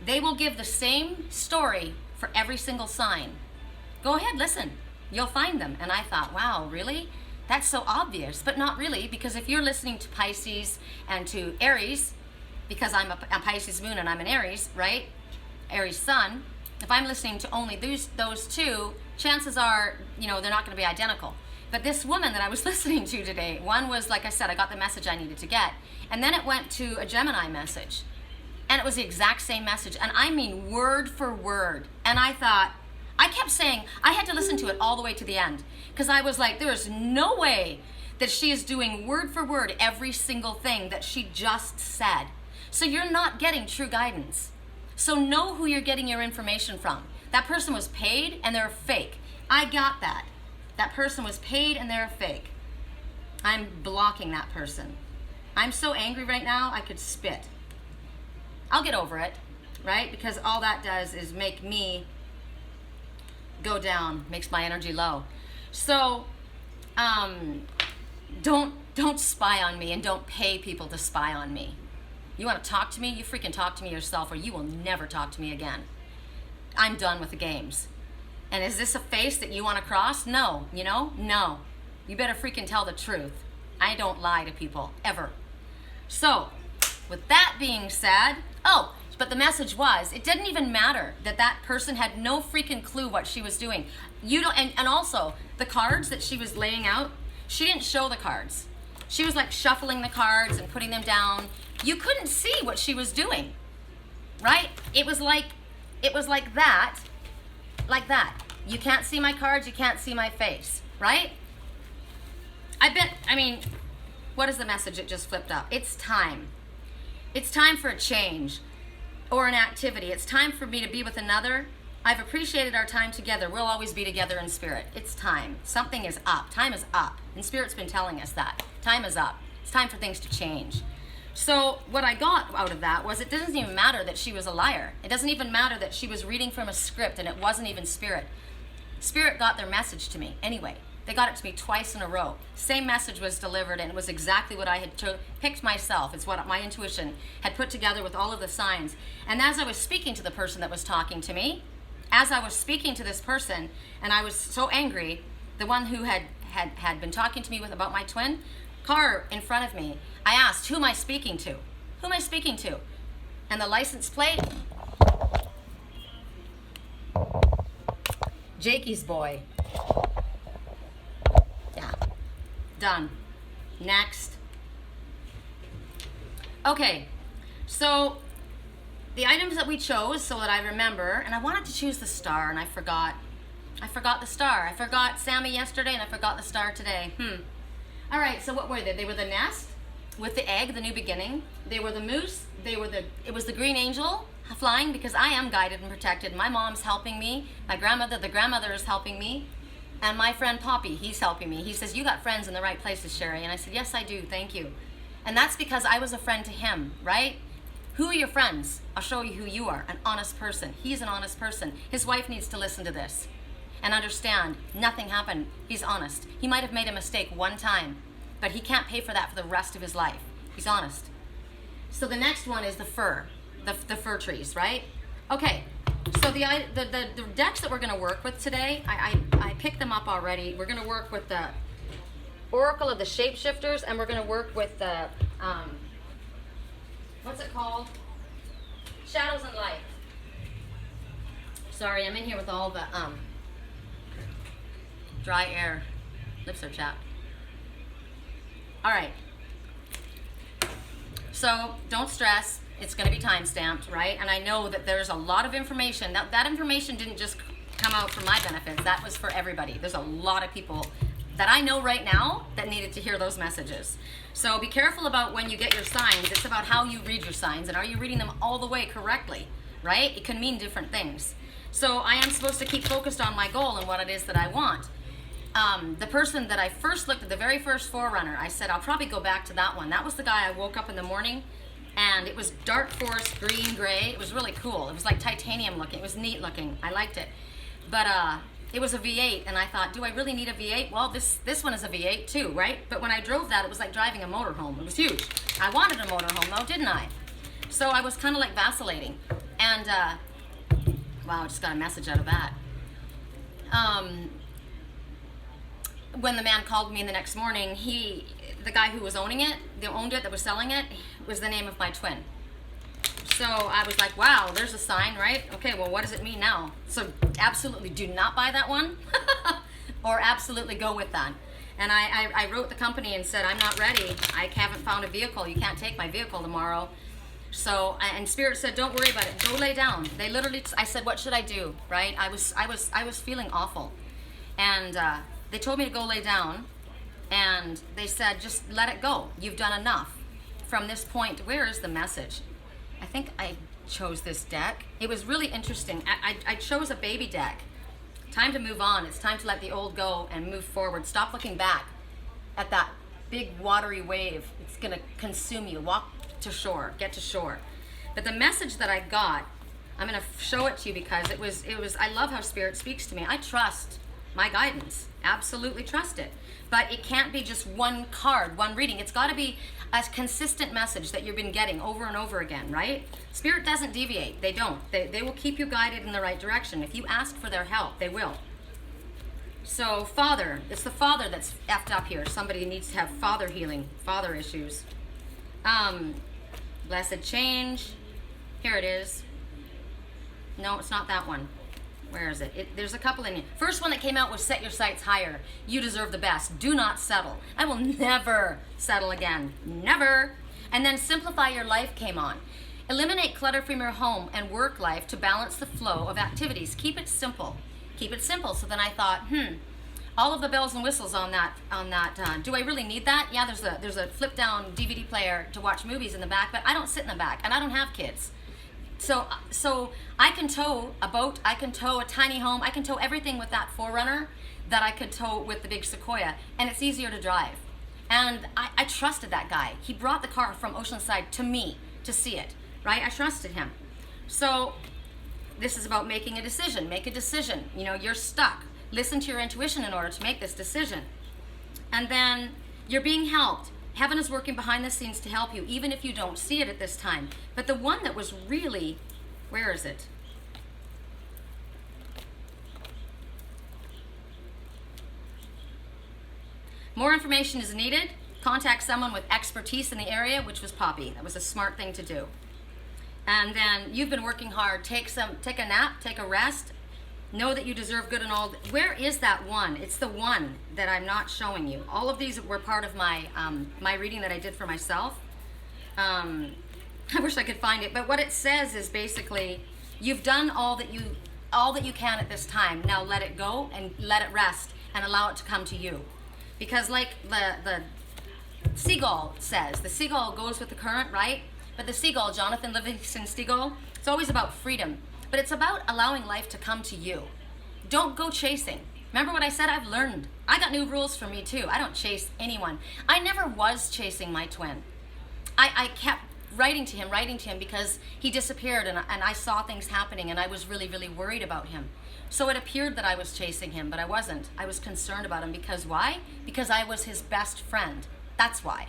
They will give the same story for every single sign. Go ahead, listen. You'll find them. And I thought, wow, really? That's so obvious, but not really, because if you're listening to Pisces and to Aries, because I'm a Pisces moon and I'm an Aries, right? Aries sun. If I'm listening to only those two, chances are, they're not going to be identical. But this woman that I was listening to today, one was, like I said, I got the message I needed to get. And then it went to a Gemini message. And it was the exact same message. And I mean word for word. And I thought, I kept saying, I had to listen to it all the way to the end. Because I was like, there is no way that she is doing word for word every single thing that she just said. So you're not getting true guidance. So know who you're getting your information from. That person was paid and they're fake. I got that. That person was paid and they're fake. I'm blocking that person. I'm so angry right now, I could spit. I'll get over it, right? Because all that does is make me go down, makes my energy low. So, don't spy on me, and don't pay people to spy on me. You want to talk to me? You freaking talk to me yourself, or you will never talk to me again. I'm done with the games. And is this a face that you want to cross? No, no. You better freaking tell the truth. I don't lie to people, ever. So, with that being said, but the message was, it didn't even matter that person had no freaking clue what she was doing. And also, the cards that she was laying out, she didn't show the cards. She was like shuffling the cards and putting them down. You couldn't see what she was doing, right? It was like that. Like that. You can't see my cards, you can't see my face, right? What is the message? It just flipped up. It's time. It's time for a change or an activity. It's time for me to be with another. I've appreciated our time together. We'll always be together in spirit. It's time. Something is up. Time is up. And Spirit's been telling us that. Time is up. It's time for things to change. So what I got out of that was, it doesn't even matter that she was a liar. It doesn't even matter that she was reading from a script and it wasn't even Spirit. Spirit got their message to me anyway. They got it to me twice in a row. Same message was delivered, and it was exactly what I had picked myself. It's what my intuition had put together with all of the signs. And as I was speaking to the person that was talking to me, as I was speaking to this person, and I was so angry, the one who had been talking to me about my twin, car in front of me, I asked, who am I speaking to? Who am I speaking to? And the license plate, Jakey's boy. Yeah, done. Next. Okay, so the items that we chose, so that I remember, and I wanted to choose the star, and I forgot. I forgot the star. I forgot Sammy yesterday, and I forgot the star today. All right, so what were they? They were the nest with the egg, the new beginning. They were the moose. It was the green angel flying, because I am guided and protected. My mom's helping me. My grandmother, the grandmother is helping me. And my friend Poppy, he's helping me. He says, you got friends in the right places, Sherry. And I said, yes, I do. Thank you. And that's because I was a friend to him, right? Who are your friends? I'll show you who you are. An honest person. He's an honest person. His wife needs to listen to this. and understand nothing happened. He's honest. He might have made a mistake one time, but he can't pay for that for the rest of his life. He's honest. So the next one is the fir trees, right? Okay, so the decks that we're going to work with today, I picked them up already. We're going to work with the Oracle of the Shapeshifters, and we're going to work with the, what's it called? Shadows and Light. Sorry, I'm in here with all the dry air. Lips are chapped. All right. So don't stress. It's going to be time stamped, right? And I know that there's a lot of information. That information didn't just come out for my benefit. That was for everybody. There's a lot of people that I know right now that needed to hear those messages. So be careful about when you get your signs. It's about how you read your signs, and are you reading them all the way correctly, right? It can mean different things. So I am supposed to keep focused on my goal and what it is that I want. The person that I first looked at, the very first Forerunner, I said, I'll probably go back to that one. That was the guy I woke up in the morning, and it was dark forest, green, gray. It was really cool. It was like titanium looking. It was neat looking. I liked it. But it was a V8, and I thought, do I really need a V8? Well, this one is a V8 too, right? But when I drove that, it was like driving a motorhome. It was huge. I wanted a motorhome though, didn't I? So I was kind of like vacillating. And, wow, I just got a message out of that. When the man called me the next morning, the guy who was owning it, that was selling it, was the name of my twin. So I was like, wow, there's a sign, right? Okay, well, what does it mean now? So absolutely do not buy that one, or absolutely go with that. And I wrote the company and said, I'm not ready. I haven't found a vehicle. You can't take my vehicle tomorrow. So, and Spirit said, don't worry about it. Go lay down. They literally, I said, what should I do, right? I was feeling awful. And they told me to go lay down. And they said, just let it go. You've done enough. From this point, where is the message? I think I chose this deck. It was really interesting. I chose a baby deck. Time to move on. It's time to let the old go and move forward. Stop looking back at that big watery wave. It's going to consume you. Walk to shore. Get to shore. But the message that I got, I'm going to show it to you because it was. I love how Spirit speaks to me. I trust my guidance. Absolutely trust it. But it can't be just one card, one reading. It's got to be a consistent message that you've been getting over and over again, right? Spirit doesn't deviate. They don't. They will keep you guided in the right direction. If you ask for their help, they will. So Father, it's the Father that's effed up here. Somebody needs to have father healing, father issues. Blessed change. Here it is. No, it's not that one. Where is it? There's a couple in here. First one that came out was set your sights higher. You deserve the best. Do not settle. I will never settle again. Never. And then simplify your life came on. Eliminate clutter from your home and work life to balance the flow of activities. Keep it simple. Keep it simple. So then I thought, all of the bells and whistles on that. Do I really need that? Yeah, there's a flip down DVD player to watch movies in the back, but I don't sit in the back and I don't have kids. So I can tow a boat, I can tow a tiny home, I can tow everything with that Forerunner that I could tow with the big Sequoia, and it's easier to drive. And I trusted that guy. He brought the car from Oceanside to me to see it, right? I trusted him. So this is about making a decision. Make a decision. You know, you're stuck. Listen to your intuition in order to make this decision. And then you're being helped. Heaven is working behind the scenes to help you, even if you don't see it at this time. But the one that was really, where is it? More information is needed. Contact someone with expertise in the area, which was Poppy. That was a smart thing to do. And then you've been working hard. Take a nap, take a rest. Know that you deserve good and all. Where is that one? It's the one that I'm not showing you. All of these were part of my my reading that I did for myself. I wish I could find it, but what it says is basically, you've done all that you can at this time. Now let it go and let it rest and allow it to come to you. Because like the seagull says, the seagull goes with the current, right? But the seagull, Jonathan Livingston Seagull, it's always about freedom. But it's about allowing life to come to you. Don't go chasing. Remember what I said? I've learned. I got new rules for me too. I don't chase anyone. I never was chasing my twin. I kept writing to him because he disappeared, and I saw things happening, and I was really, really worried about him. So it appeared that I was chasing him, but I wasn't. I was concerned about him because why? Because I was his best friend. That's why.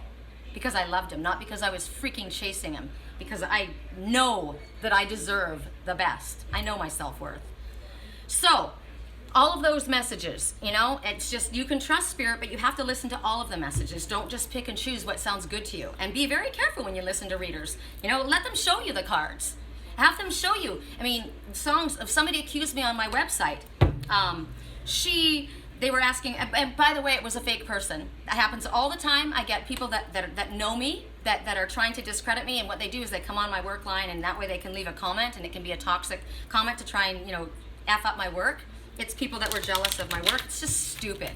Because I loved him, not because I was freaking chasing him. Because I know that I deserve the best. I know my self-worth. So, all of those messages, you know, it's just, you can trust spirit, but you have to listen to all of the messages. Don't just pick and choose what sounds good to you. And be very careful when you listen to readers. You know, let them show you the cards. Have them show you. I mean, songs, if somebody accused me on my website, they were asking, and by the way, it was a fake person. That happens all the time. I get people that know me, that are trying to discredit me, and what they do is they come on my work line, and that way they can leave a comment, and it can be a toxic comment to try and, you know, F up my work. It's people that were jealous of my work. It's just stupid.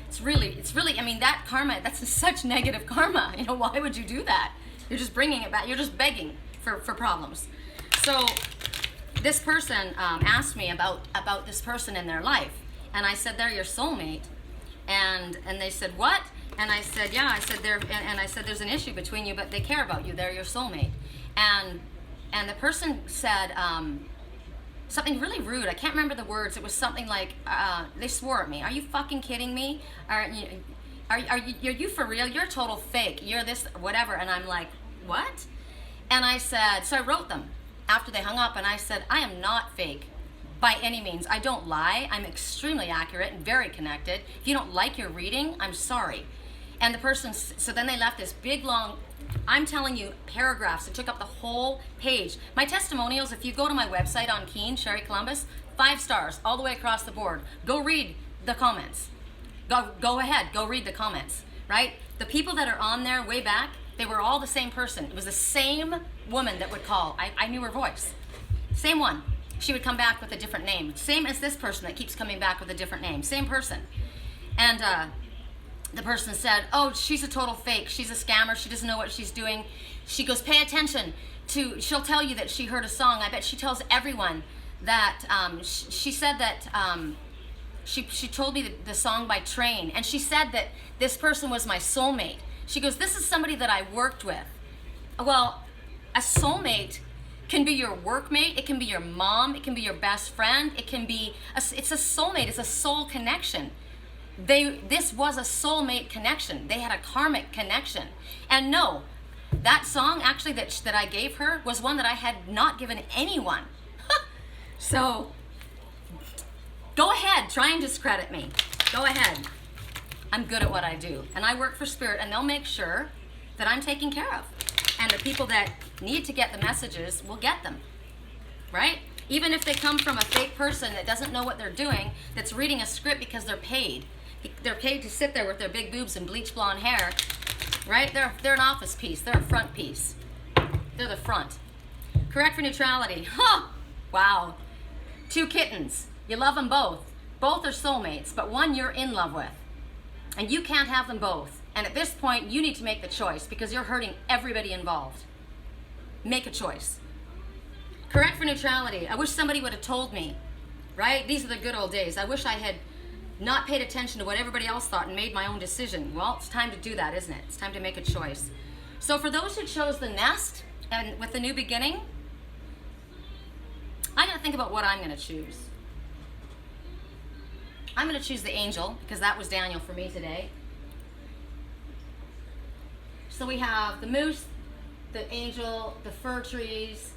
It's really, I mean, that karma, that's such negative karma. You know, why would you do that? You're just bringing it back. You're just begging for problems. So this person asked me about this person in their life. And I said, they're your soulmate. And they said, what? And I said, yeah. I said, and I said, there's an issue between you, but they care about you. They're your soulmate. And the person said something really rude. I can't remember the words. It was something like, they swore at me. Are you fucking kidding me? Are you for real? You're a total fake. You're this, whatever. And I'm like, what? And I said, so I wrote them after they hung up, and I said, I am not fake. By any means. I don't lie. I'm extremely accurate and very connected. If you don't like your reading, I'm sorry. And the person, so then they left this big long, I'm telling you, paragraphs. It took up the whole page. My testimonials, if you go to my website on Keen, Sherry Columbus, 5 stars all the way across the board. Go read the comments. Go ahead, go read the comments, right? The people that are on there way back, they were all the same person. It was the same woman that would call. I knew her voice. Same one. She would come back with a different name. Same as this person that keeps coming back with a different name. Same person. And the person said, oh, she's a total fake. She's a scammer. She doesn't know what she's doing. She goes, pay attention to, she'll tell you that she heard a song. I bet she tells everyone that, she said that, she told me the song by Train. And she said that this person was my soulmate. She goes, this is somebody that I worked with. Well, a soulmate can be your workmate, it can be your mom, it can be your best friend, it can be, it's a soulmate, it's a soul connection. This was a soulmate connection. They had a karmic connection. And no, that song actually that I gave her was one that I had not given anyone. So, go ahead, try and discredit me. Go ahead. I'm good at what I do. And I work for Spirit, and they'll make sure that I'm taken care of. And the people that need to get the messages will get them, right? Even if they come from a fake person that doesn't know what they're doing, that's reading a script because they're paid. They're paid to sit there with their big boobs and bleach blonde hair, right? They're an office piece. They're a front piece. They're the front. Correct for neutrality. Huh! Wow. 2 kittens. You love them both. Both are soulmates, but one you're in love with. And you can't have them both. And at this point, you need to make the choice because you're hurting everybody involved. Make a choice. Correct for neutrality. I wish somebody would have told me, right? These are the good old days. I wish I had not paid attention to what everybody else thought and made my own decision. Well, it's time to do that, isn't it? It's time to make a choice. So for those who chose the nest and with the new beginning, I gotta think about what I'm gonna choose. I'm gonna choose the angel because that was Daniel for me today. So we have the moose, the angel, the fir trees,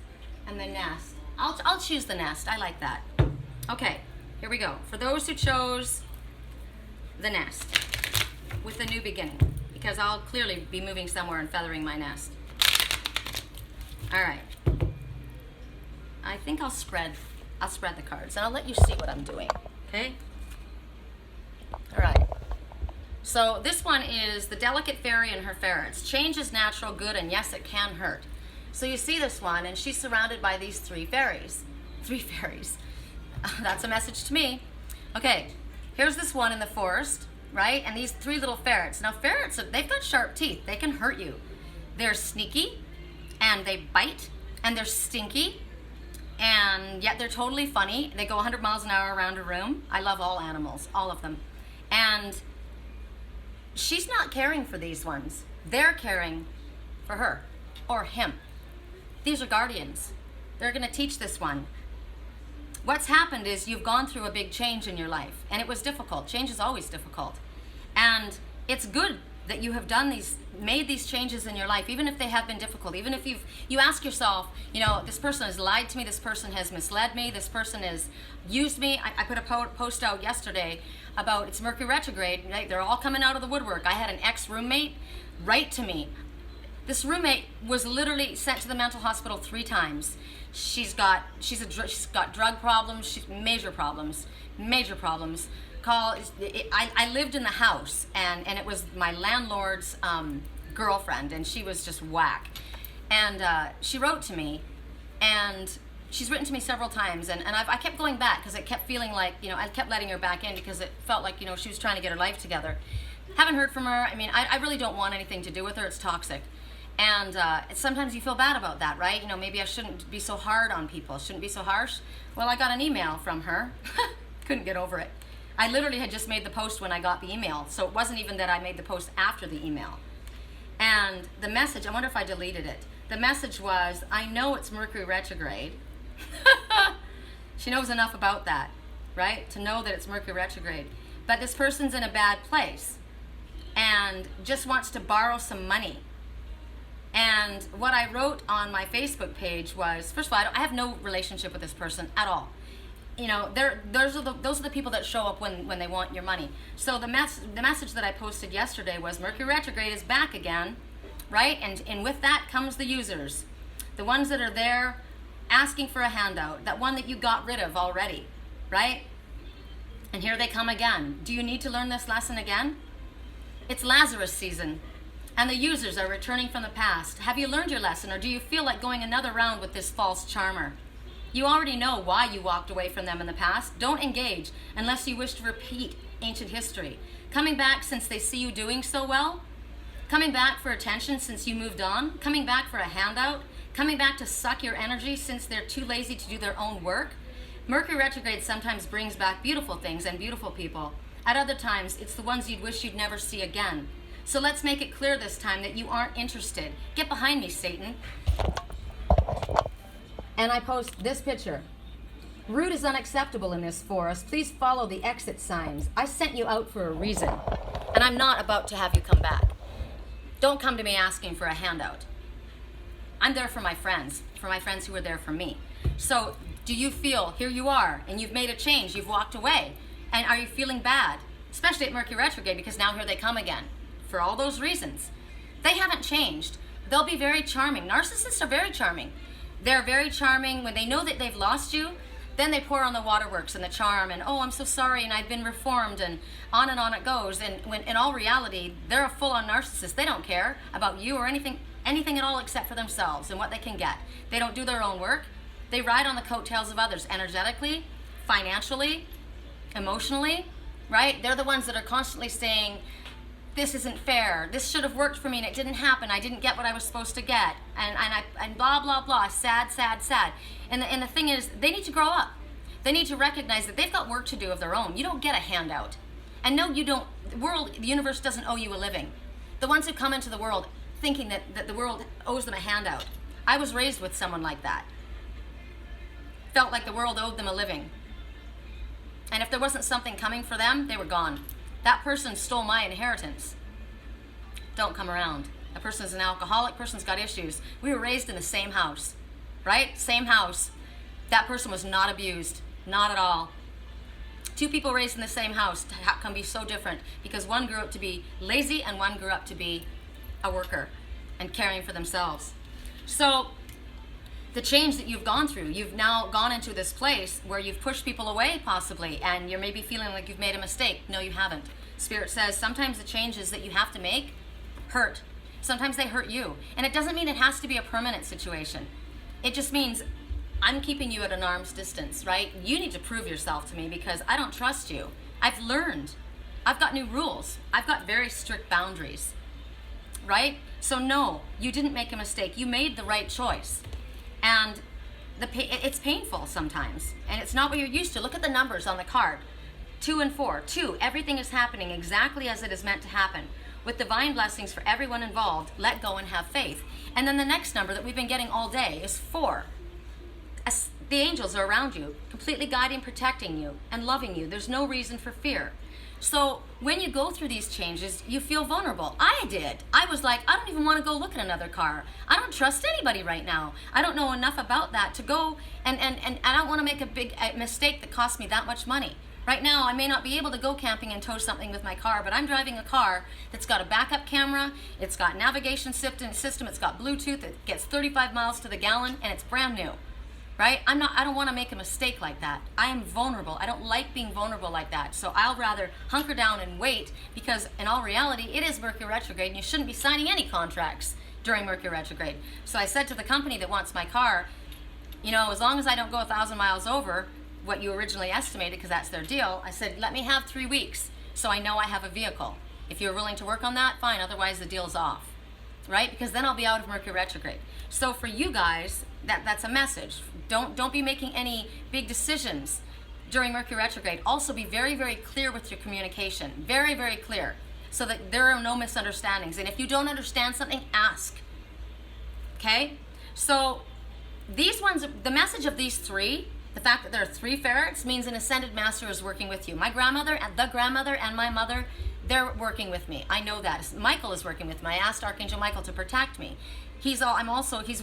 and the nest. I'll choose the nest. I like that. Okay, here we go. For those who chose the nest with the new beginning, because I'll clearly be moving somewhere and feathering my nest. All right. I think I'll spread the cards, and I'll let you see what I'm doing. Okay. All right. So this one is the delicate fairy and her ferrets. Change is natural, good, and yes, it can hurt. So you see this one, and she's surrounded by these 3 fairies. 3 fairies. That's a message to me. Okay, here's this one in the forest, right? And these 3 little ferrets. Now ferrets, they've got sharp teeth. They can hurt you. They're sneaky, and they bite, and they're stinky, and yet they're totally funny. They go 100 miles an hour around a room. I love all animals, all of them. And she's not caring for these ones. They're caring for her or him. These are guardians. They're going to teach this one. What's happened is you've gone through a big change in your life, and it was difficult. Change is always difficult. And it's good that you have made these changes in your life, even if they have been difficult, even if you ask yourself, this person has lied to me, this person has misled me, this person has used me. I put a post out yesterday about it's Mercury retrograde, right? They're all coming out of the woodwork. I had an ex-roommate write to me. This roommate was literally sent to the mental hospital 3 times. She's got drug problems, major problems. I lived in the house, and it was my landlord's girlfriend, and she was just whack. And she wrote to me, and she's written to me several times, and I kept going back because it kept feeling like, I kept letting her back in because it felt like, she was trying to get her life together. Haven't heard from her. I mean, I really don't want anything to do with her. It's toxic. And sometimes you feel bad about that, right? Maybe I shouldn't be so hard on people. Shouldn't be so harsh. Well, I got an email from her. Couldn't get over it. I literally had just made the post when I got the email. So it wasn't even that I made the post after the email. And the message, I wonder if I deleted it. The message was, I know it's Mercury retrograde. She knows enough about that, right? To know that it's Mercury retrograde. But this person's in a bad place and just wants to borrow some money. And what I wrote on my Facebook page was, first of all, I have no relationship with this person at all. Those are the people that show up when they want your money. So the message that I posted yesterday was Mercury retrograde is back again, right? And with that comes the users, the ones that are there asking for a handout, that one that you got rid of already, right? And here they come again. Do you need to learn this lesson again? It's Lazarus season. And the users are returning from the past. Have you learned your lesson, or do you feel like going another round with this false charmer? You already know why you walked away from them in the past. Don't engage unless you wish to repeat ancient history. Coming back since they see you doing so well? Coming back for attention since you moved on? Coming back for a handout? Coming back to suck your energy since they're too lazy to do their own work? Mercury retrograde sometimes brings back beautiful things and beautiful people. At other times, it's the ones you'd wish you'd never see again. So let's make it clear this time that you aren't interested. Get behind me, Satan. And I post this picture. Rude is unacceptable in this forest. Please follow the exit signs. I sent you out for a reason, and I'm not about to have you come back. Don't come to me asking for a handout. I'm there for my friends who are there for me. So do you feel, here you are, and you've made a change, you've walked away, and are you feeling bad? Especially at Mercury retrograde, because now here they come again. For all those reasons. They haven't changed. They'll be very charming. Narcissists are very charming. They're very charming. When they know that they've lost you, then they pour on the waterworks and the charm and, oh, I'm so sorry, and I've been reformed, and on it goes. And when in all reality, they're a full-on narcissist. They don't care about you or anything at all except for themselves and what they can get. They don't do their own work. They ride on the coattails of others energetically, financially, emotionally, right? They're the ones that are constantly saying, this isn't fair, this should have worked for me and it didn't happen, I didn't get what I was supposed to get, and blah, blah, blah, sad. And the thing is, they need to grow up. They need to recognize that they've got work to do of their own. You don't get a handout. And no, you don't, the universe doesn't owe you a living. The ones who come into the world thinking that the world owes them a handout. I was raised with someone like that. Felt like the world owed them a living. And if there wasn't something coming for them, they were gone. That person stole my inheritance. Don't come around. A person's an alcoholic, person's got issues. We were raised in the same house, right? Same house. That person was not abused, not at all. 2 people raised in the same house can be so different because one grew up to be lazy and one grew up to be a worker and caring for themselves. So the change that you've gone through, you've now gone into this place where you've pushed people away possibly, and you're maybe feeling like you've made a mistake. No, you haven't. Spirit says sometimes the changes that you have to make hurt. Sometimes they hurt you. And it doesn't mean it has to be a permanent situation. It just means I'm keeping you at an arm's distance, right? You need to prove yourself to me because I don't trust you. I've learned. I've got new rules. I've got very strict boundaries, right? So no, you didn't make a mistake. You made the right choice. And it's painful sometimes, and it's not what you're used to. Look at the numbers on the card. 2 and 4. 2, everything is happening exactly as it is meant to happen. with divine blessings for everyone involved, let go and have faith. And then the next number that we've been getting all day is 4. The angels are around you, completely guiding, protecting you, and loving you. There's no reason for fear. So when you go through these changes, you feel vulnerable. I did. I was like, I don't even want to go look at another car. I don't trust anybody right now. I don't know enough about that to go, and I don't want to make a big mistake that costs me that much money. Right now, I may not be able to go camping and tow something with my car, but I'm driving a car that's got a backup camera, it's got navigation system, it's got Bluetooth, it gets 35 miles to the gallon, and it's brand new. Right? I don't want to make a mistake like that. I am vulnerable. I don't like being vulnerable like that. So I'll rather hunker down and wait, because in all reality, it is Mercury retrograde and you shouldn't be signing any contracts during Mercury retrograde. So I said to the company that wants my car, you know, as long as I don't go 1,000 miles over what you originally estimated, because that's their deal, I said, let me have 3 weeks so I know I have a vehicle. If you're willing to work on that, fine. Otherwise, the deal's off. Right? Because then I'll be out of Mercury retrograde. So for you guys, that's a message. Don't be making any big decisions during Mercury retrograde. Also be very, very clear with your communication. Very, very clear, so that there are no misunderstandings. And if you don't understand something, ask. Okay? So these ones, the message of these 3, the fact that there are 3 ferrets means an ascended master is working with you. My grandmother, and my mother, they're working with me. I know that. Michael is working with me. I asked Archangel Michael to protect me. He's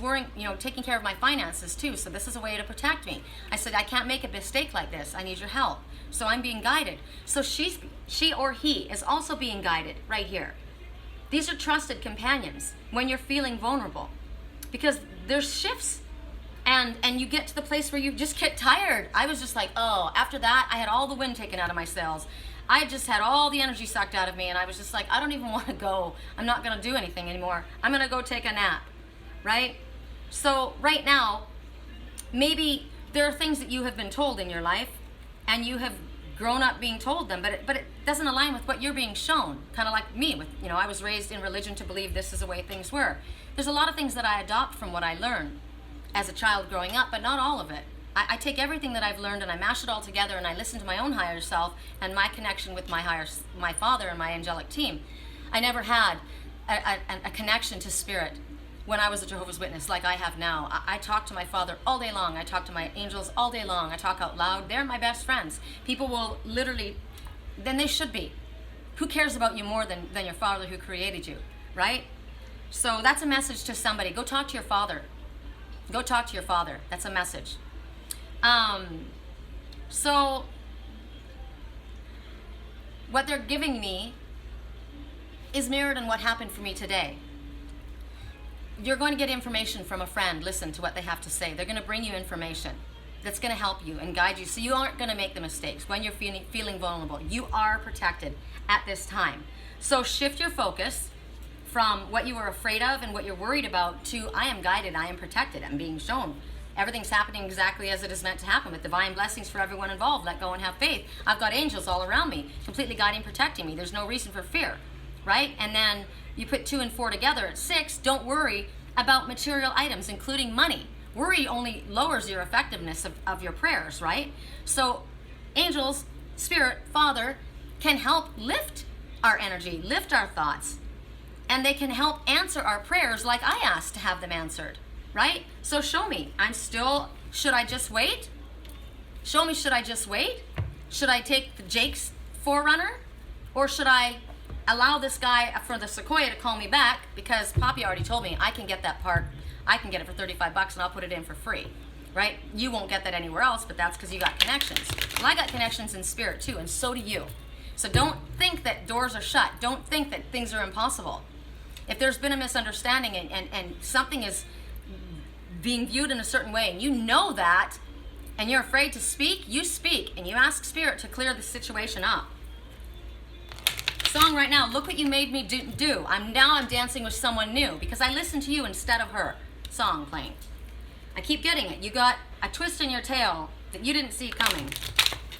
worrying, taking care of my finances too. So this is a way to protect me. I said, I can't make a mistake like this. I need your help. So I'm being guided. So she or he is also being guided right here. These are trusted companions when you're feeling vulnerable, because there's shifts. And you get to the place where you just get tired. I was just like, oh, after that, I had all the wind taken out of my sails. I just had all the energy sucked out of me, and I was just like, I don't even want to go. I'm not going to do anything anymore. I'm going to go take a nap, right? So right now, maybe there are things that you have been told in your life, and you have grown up being told them, but it doesn't align with what you're being shown. Kind of like me, I was raised in religion to believe this is the way things were. There's a lot of things that I adopt from what I learned as a child growing up, but not all of it. I take everything that I've learned and I mash it all together, and I listen to my own higher self and my connection with my Father and my angelic team. I never had a connection to spirit when I was a Jehovah's Witness like I have now. I talk to my Father all day long. I talk to my angels all day long. I talk out loud. They're my best friends. People will literally, then they should be. Who cares about you more than your Father who created you, right? So that's a message to somebody. Go talk to your Father. Go talk to your Father. That's a message. So what they're giving me is mirrored in what happened for me today. You're going to get information from a friend. Listen to what they have to say. They're going to bring you information that's going to help you and guide you, so you aren't going to make the mistakes when you're feeling vulnerable. You are protected at this time. So shift your focus from what you were afraid of and what you're worried about to, I am guided, I am protected, I'm being shown. Everything's happening exactly as it is meant to happen, with divine blessings for everyone involved. Let go and have faith. I've got angels all around me, completely guiding, protecting me. There's no reason for fear, right? And then you put 2 and 4 together at 6. Don't worry about material items, including money. Worry only lowers your effectiveness of your prayers, right? So angels, Spirit, Father can help lift our energy, lift our thoughts, and they can help answer our prayers like I asked to have them answered. Right? So show me. Should I just wait? Show me, should I just wait? Should I take Jake's Forerunner? Or should I allow this guy for the Sequoia to call me back, because Poppy already told me I can get that part, I can get it for $35 and I'll put it in for free. Right? You won't get that anywhere else, but that's because you got connections. Well, I got connections in spirit too, and so do you. So don't think that doors are shut. Don't think that things are impossible. If there's been a misunderstanding and something is being viewed in a certain way, and you know that, and you're afraid to speak, you speak, and you ask Spirit to clear the situation up. Song right now, look what you made me do. I'm dancing with someone new, because I listened to you instead of her. Song playing. I keep getting it. You got a twist in your tail that you didn't see coming.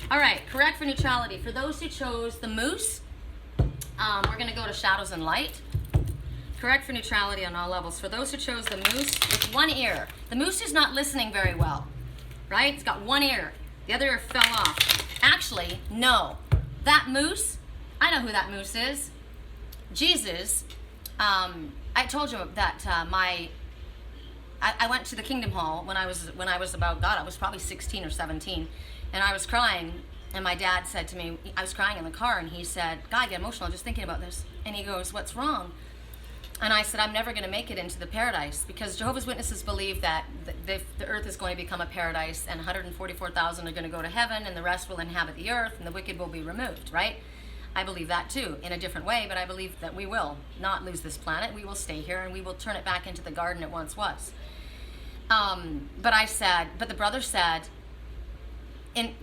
All right, correct for neutrality. For those who chose the moose, we're going to go to shadows and light. Correct for neutrality on all levels. For those who chose the moose with one ear. The moose is not listening very well, right? It's got one ear. The other ear fell off. Actually, no. That moose, I know who that moose is. Jesus, I told you that I went to the Kingdom Hall when I was about, God, I was probably 16 or 17, and I was crying, and my dad said to me, I was crying in the car, and he said, God, I get emotional just thinking about this. And he goes, what's wrong? And I said, I'm never going to make it into the paradise, because Jehovah's Witnesses believe that the earth is going to become a paradise, and 144,000 are going to go to heaven, and the rest will inhabit the earth, and the wicked will be removed, right? I believe that too, in a different way, but I believe that we will not lose this planet. We will stay here, and we will turn it back into the garden it once was. But the brother said,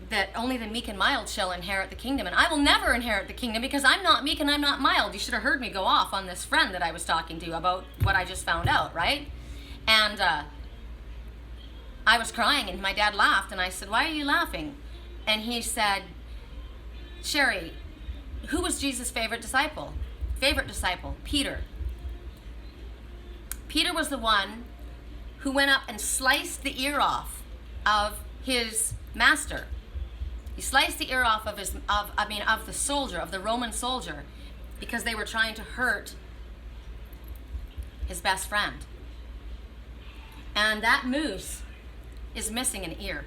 that only the meek and mild shall inherit the kingdom, and I will never inherit the kingdom because I'm not meek and I'm not mild. You should have heard me go off on this friend that I was talking to about what I just found out, right? And I was crying, and my dad laughed, and I said, why are you laughing? And he said, Sherry, who was Jesus' favorite disciple? Peter. Peter was the one who went up and sliced the ear off of his master. He sliced the ear off of the soldier, of the Roman soldier, because they were trying to hurt his best friend. And that moose is missing an ear.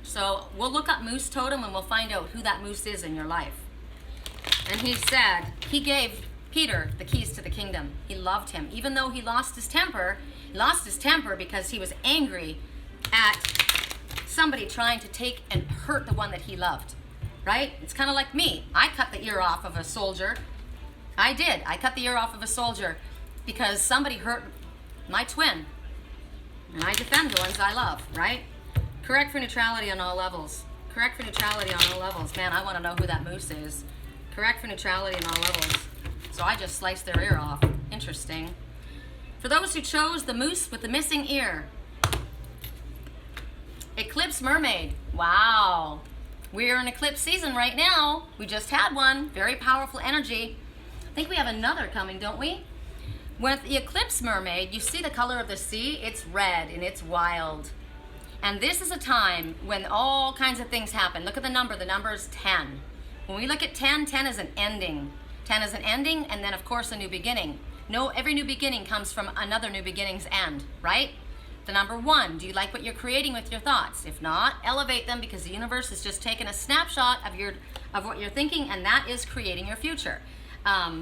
So we'll look up moose totem and we'll find out who that moose is in your life. And he said, he gave Peter the keys to the kingdom. He loved him. Even though he lost his temper because he was angry at somebody trying to take and hurt the one that he loved, right? It's kind of like me. I cut the ear off of a soldier. I did. I cut the ear off of a soldier because somebody hurt my twin. And I defend the ones I love, right? Correct for neutrality on all levels. Correct for neutrality on all levels. Man, I want to know who that moose is. Correct for neutrality on all levels. So I just sliced their ear off. Interesting. For those who chose the moose with the missing ear, Eclipse Mermaid. Wow. We're in eclipse season right now. We just had one. Very powerful energy. I think we have another coming, don't we? With the Eclipse Mermaid, you see the color of the sea? It's red and it's wild. And this is a time when all kinds of things happen. Look at the number. The number is 10. When we look at 10, 10 is an ending. 10 is an ending, and then of course a new beginning. No, every new beginning comes from another new beginning's end, right? The number 1, do you like what you're creating with your thoughts? If not, elevate them, because the universe has just taken a snapshot of what you're thinking, and that is creating your future.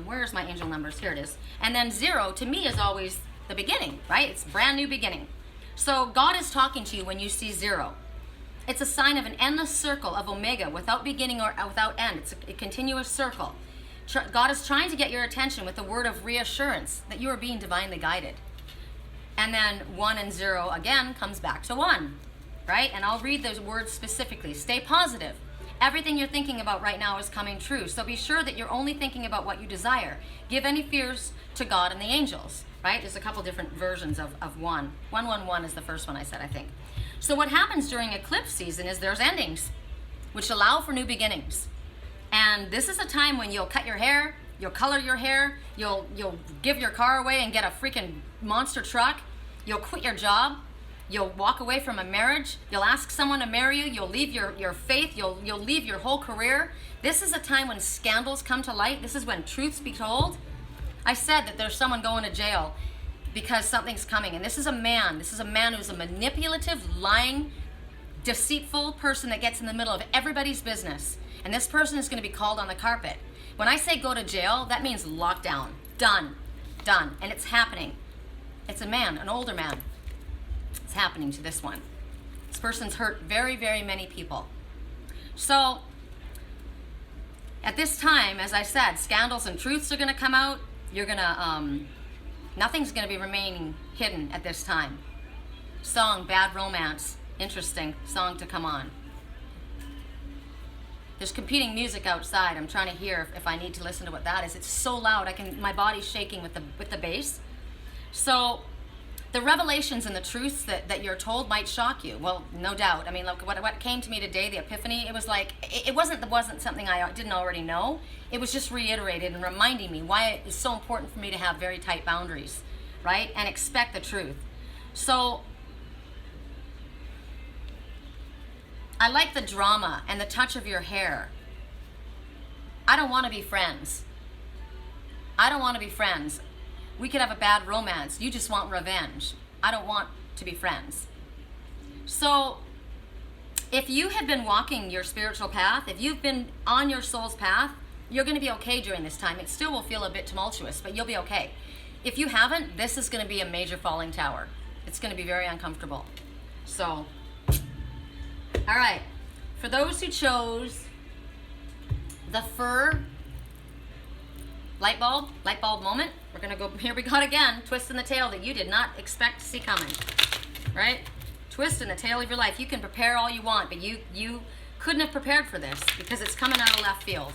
Where's my angel numbers? Here it is. And then 0 to me is always the beginning, right? It's brand new beginning. So God is talking to you when you see 0. It's a sign of an endless circle of omega, without beginning or without end. It's a continuous circle. God is trying to get your attention with a word of reassurance that you are being divinely guided. And then 1 and 0 again comes back to 1, right? And I'll read those words specifically. Stay positive. Everything you're thinking about right now is coming true. So be sure that you're only thinking about what you desire. Give any fears to God and the angels, right? There's a couple different versions of 1. 111 is the first one I said, I think. So what happens during eclipse season is there's endings, which allow for new beginnings. And this is a time when you'll cut your hair, you'll color your hair, you'll give your car away and get a freaking monster truck, you'll quit your job, you'll walk away from a marriage, you'll ask someone to marry you, you'll leave your faith, you'll leave your whole career. This is a time when scandals come to light. This is when truths be told. I said that there's someone going to jail because something's coming, and this is a man who's a manipulative, lying, deceitful person that gets in the middle of everybody's business, and this person is going to be called on the carpet. When I say go to jail, that means lockdown. Done. And it's happening. It's a man, an older man. It's happening to this one. This person's hurt very, very many people. So at this time, as I said, scandals and truths are going to come out. You're going to, nothing's going to be remaining hidden at this time. Song, Bad Romance. Interesting song to come on. There's competing music outside. I'm trying to hear if I need to listen to what that is. It's so loud. My body's shaking with the bass. So the revelations and the truths that you're told might shock you. Well, no doubt. I mean, look, what came to me today, the epiphany, it was like, it wasn't something I didn't already know. It was just reiterated and reminding me why it is so important for me to have very tight boundaries, right? And expect the truth. So I like the drama and the touch of your hair. I don't want to be friends. I don't want to be friends. We could have a bad romance. You just want revenge. I don't want to be friends. So if you have been walking your spiritual path, if you've been on your soul's path, you're going to be okay during this time. It still will feel a bit tumultuous, but you'll be okay. If you haven't, this is going to be a major falling tower. It's going to be very uncomfortable. So, all right. For those who chose the fur light bulb moment, we're going to go, here we go again, twist in the tail that you did not expect to see coming, right? Twist in the tail of your life. You can prepare all you want, but you couldn't have prepared for this because it's coming out of left field.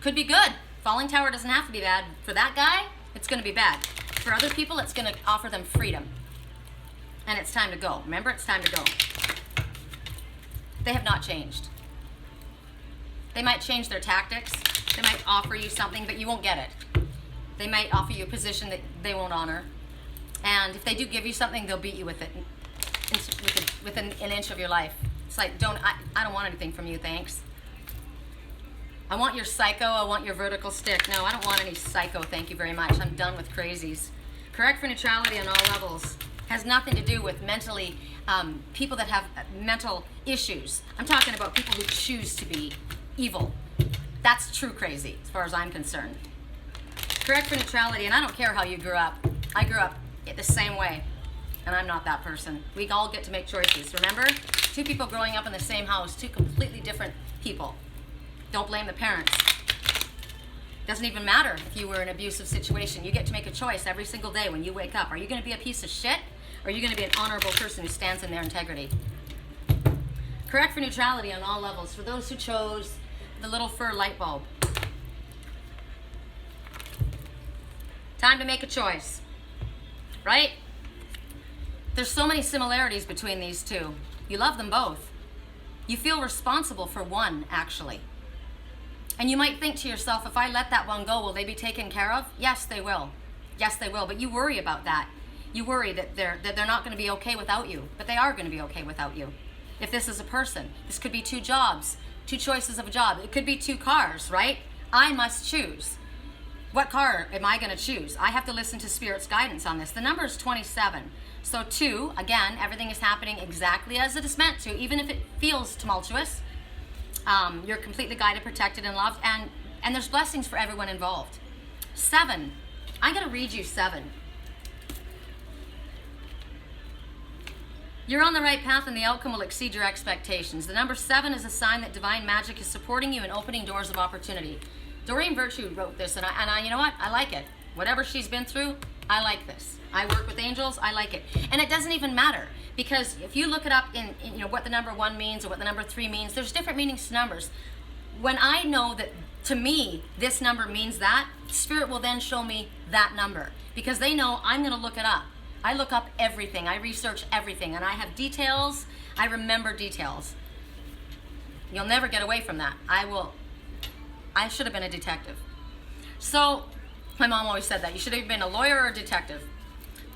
Could be good. Falling tower doesn't have to be bad. For that guy, it's going to be bad. For other people, it's going to offer them freedom. And it's time to go. Remember, it's time to go. They have not changed. They might change their tactics. They might offer you something, but you won't get it. They might offer you a position that they won't honor. And if they do give you something, they'll beat you with it within an inch of your life. It's like, I don't want anything from you, thanks. I want your psycho, I want your vertical stick. No, I don't want any psycho, thank you very much. I'm done with crazies. Correct for neutrality on all levels. Has nothing to do with mentally, people that have mental issues. I'm talking about people who choose to be evil. That's true crazy, as far as I'm concerned. Correct for neutrality, and I don't care how you grew up. I grew up the same way, and I'm not that person. We all get to make choices. Remember? Two people growing up in the same house, two completely different people. Don't blame the parents. Doesn't even matter if you were in an abusive situation. You get to make a choice every single day when you wake up. Are you going to be a piece of shit? Or are you going to be an honorable person who stands in their integrity? Correct for neutrality on all levels. For those who chose the little fur light bulb. Time to make a choice. Right? There's so many similarities between these two. You love them both. You feel responsible for one, actually. And you might think to yourself, if I let that one go, will they be taken care of? Yes, they will. Yes, they will. But you worry about that. You worry that they're not going to be okay without you. But they are going to be okay without you. If this is a person, this could be two jobs, two choices of a job. It could be two cars, right? I must choose. What car am I going to choose? I have to listen to Spirit's guidance on this. The number is 27. So 2, again, everything is happening exactly as it is meant to, even if it feels tumultuous. You're completely guided, protected, and loved, and there's blessings for everyone involved. 7, I'm going to read you 7. You're on the right path and the outcome will exceed your expectations. The number 7 is a sign that divine magic is supporting you and opening doors of opportunity. Doreen Virtue wrote this, and I you know what? I like it. Whatever she's been through, I like this. I work with angels, I like it. And it doesn't even matter, because if you look it up in you know what the number 1 means or what the number 3 means, there's different meanings to numbers. When I know that, to me, this number means that, Spirit will then show me that number, because they know I'm going to look it up. I look up everything, I research everything, and I have details, I remember details. You'll never get away from that. I should have been a detective. So, my mom always said that. You should have been a lawyer or a detective.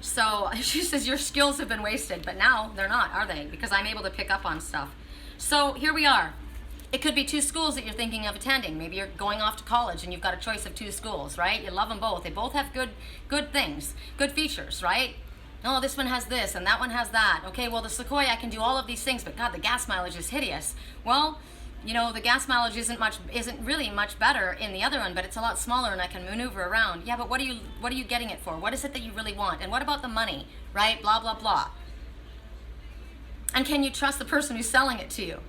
So, she says, your skills have been wasted. But now, they're not, are they? Because I'm able to pick up on stuff. So, here we are. It could be 2 schools that you're thinking of attending. Maybe you're going off to college and you've got a choice of 2 schools, right? You love them both. They both have good things, good features, right? Oh, this one has this and that one has that. Okay, well, the Sequoia, I can do all of these things, but God, the gas mileage is hideous. Well, you know, the gas mileage isn't really much better in the other one, but it's a lot smaller and I can maneuver around. Yeah, but what are you getting it for? What is it that you really want? And what about the money, right? Blah, blah, blah. And can you trust the person who's selling it to you?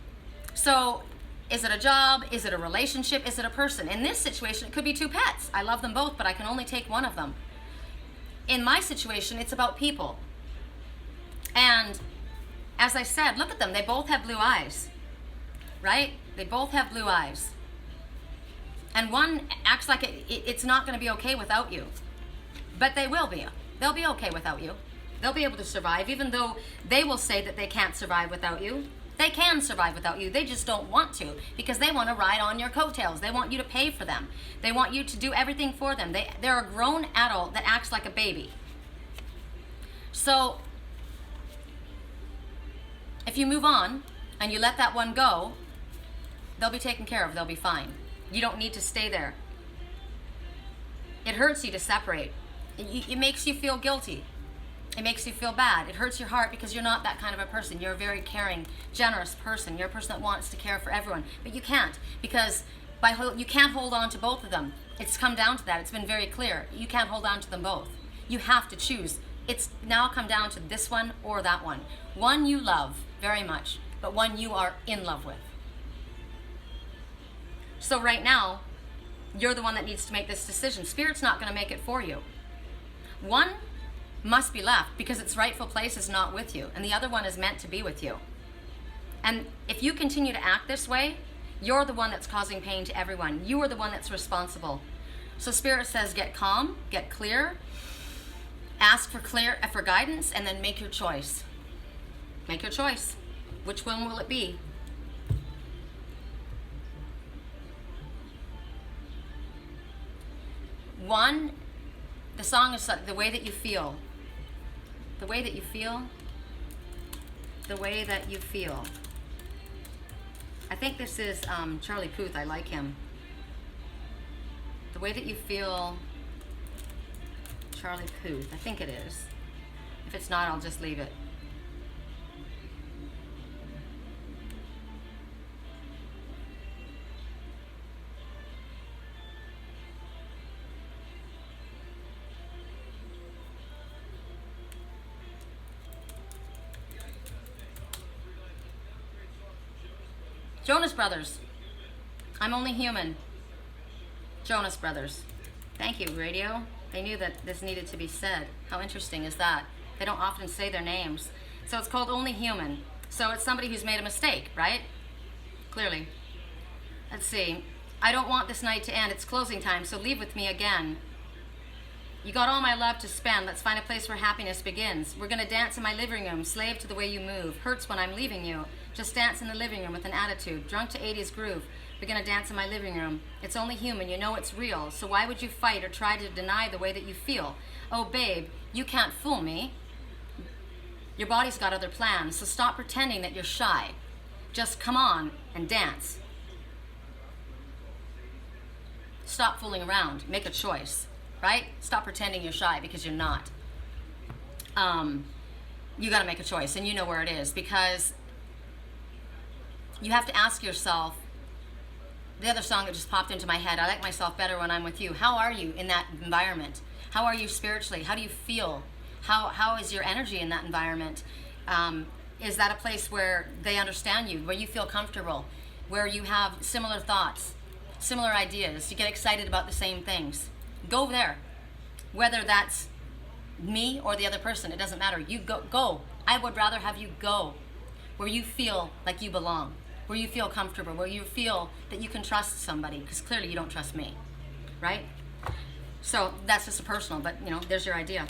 So, is it a job? Is it a relationship? Is it a person? In this situation, it could be 2 pets. I love them both, but I can only take one of them. In my situation, it's about people. And as I said, look at them. They both have blue eyes, right? They both have blue eyes. And one acts like it's not going to be okay without you. But they will be. They'll be okay without you. They'll be able to survive, even though they will say that they can't survive without you. They can survive without you. They just don't want to, because they want to ride on your coattails. They want you to pay for them. They want you to do everything for them. They're a grown adult that acts like a baby. So, if you move on and you let that one go, they'll be taken care of. They'll be fine. You don't need to stay there. It hurts you to separate. It makes you feel guilty. It makes you feel bad. It hurts your heart because you're not that kind of a person. You're a very caring, generous person. You're a person that wants to care for everyone. But you can't, because you can't hold on to both of them. It's come down to that. It's been very clear. You can't hold on to them both. You have to choose. It's now come down to this one or that one. One you love very much, but one you are in love with. So right now, you're the one that needs to make this decision. Spirit's not going to make it for you. One must be left because its rightful place is not with you, and the other one is meant to be with you. And if you continue to act this way, you're the one that's causing pain to everyone. You are the one that's responsible. So Spirit says, get calm, get clear, ask for guidance, and then make your choice. Make your choice. Which one will it be? One, the song is the way that you feel. The way that you feel. The way that you feel. I think this is Charlie Puth. I like him. The way that you feel, Charlie Puth. I think it is. If it's not, I'll just leave it. Jonas Brothers. I'm only human. Jonas Brothers. Thank you, radio. They knew that this needed to be said. How interesting is that? They don't often say their names. So it's called Only Human. So it's somebody who's made a mistake, right? Clearly. Let's see. I don't want this night to end. It's closing time, so leave with me again. You got all my love to spend. Let's find a place where happiness begins. We're going to dance in my living room, slave to the way you move. Hurts when I'm leaving you. Just dance in the living room with an attitude. Drunk to 80s groove. We're going to dance in my living room. It's only human. You know it's real. So why would you fight or try to deny the way that you feel? Oh, babe, you can't fool me. Your body's got other plans, so stop pretending that you're shy. Just come on and dance. Stop fooling around. Make a choice. Right? Stop pretending you're shy because you're not. You got to make a choice, and you know where it is, because you have to ask yourself, the other song that just popped into my head, I like myself better when I'm with you. How are you in that environment? How are you spiritually? How do you feel? How is your energy in that environment? Is that a place where they understand you, where you feel comfortable, where you have similar thoughts, similar ideas, you get excited about the same things? Go there. Whether that's me or the other person, it doesn't matter. You go. I would rather have you go where you feel like you belong, where you feel comfortable, where you feel that you can trust somebody, because clearly you don't trust me, right? So that's just a personal, but you know, there's your idea.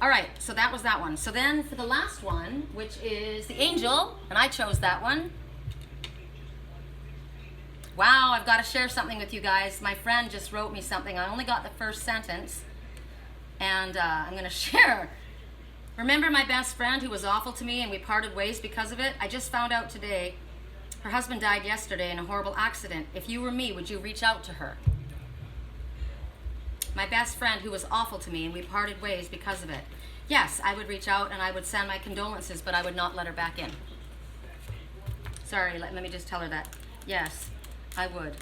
All right, so that was that one. So then for the last one, which is the angel, and I chose that one. Wow, I've got to share something with you guys. My friend just wrote me something. I only got the first sentence, and I'm going to share. Remember my best friend who was awful to me and we parted ways because of it? I just found out today her husband died yesterday in a horrible accident. If you were me, would you reach out to her? My best friend who was awful to me and we parted ways because of it. Yes, I would reach out and I would send my condolences, but I would not let her back in. Sorry, let me just tell her that. Yes. I would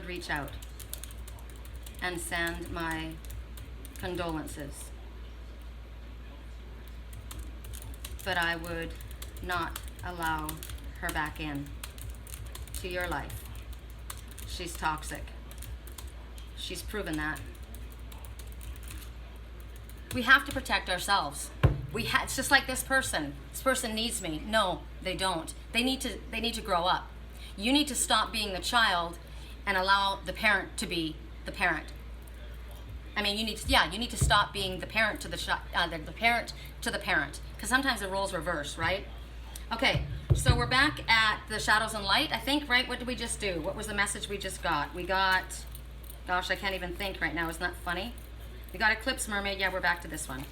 reach out and send my condolences, but I would not allow her back in to your life. She's toxic. She's proven that. We have to protect ourselves. It's just like this person. This person needs me. No, they don't. They need to grow up. You need to stop being the child and allow the parent to be the parent. I mean, you need to stop being the parent to the parent to the parent, because sometimes the roles reverse, right? Okay, so we're back at the shadows and light, I think, right? What did we just do? What was the message we just got? We got, gosh, I can't even think right now. Isn't that funny? We got Eclipse, Mermaid. Yeah, we're back to this one.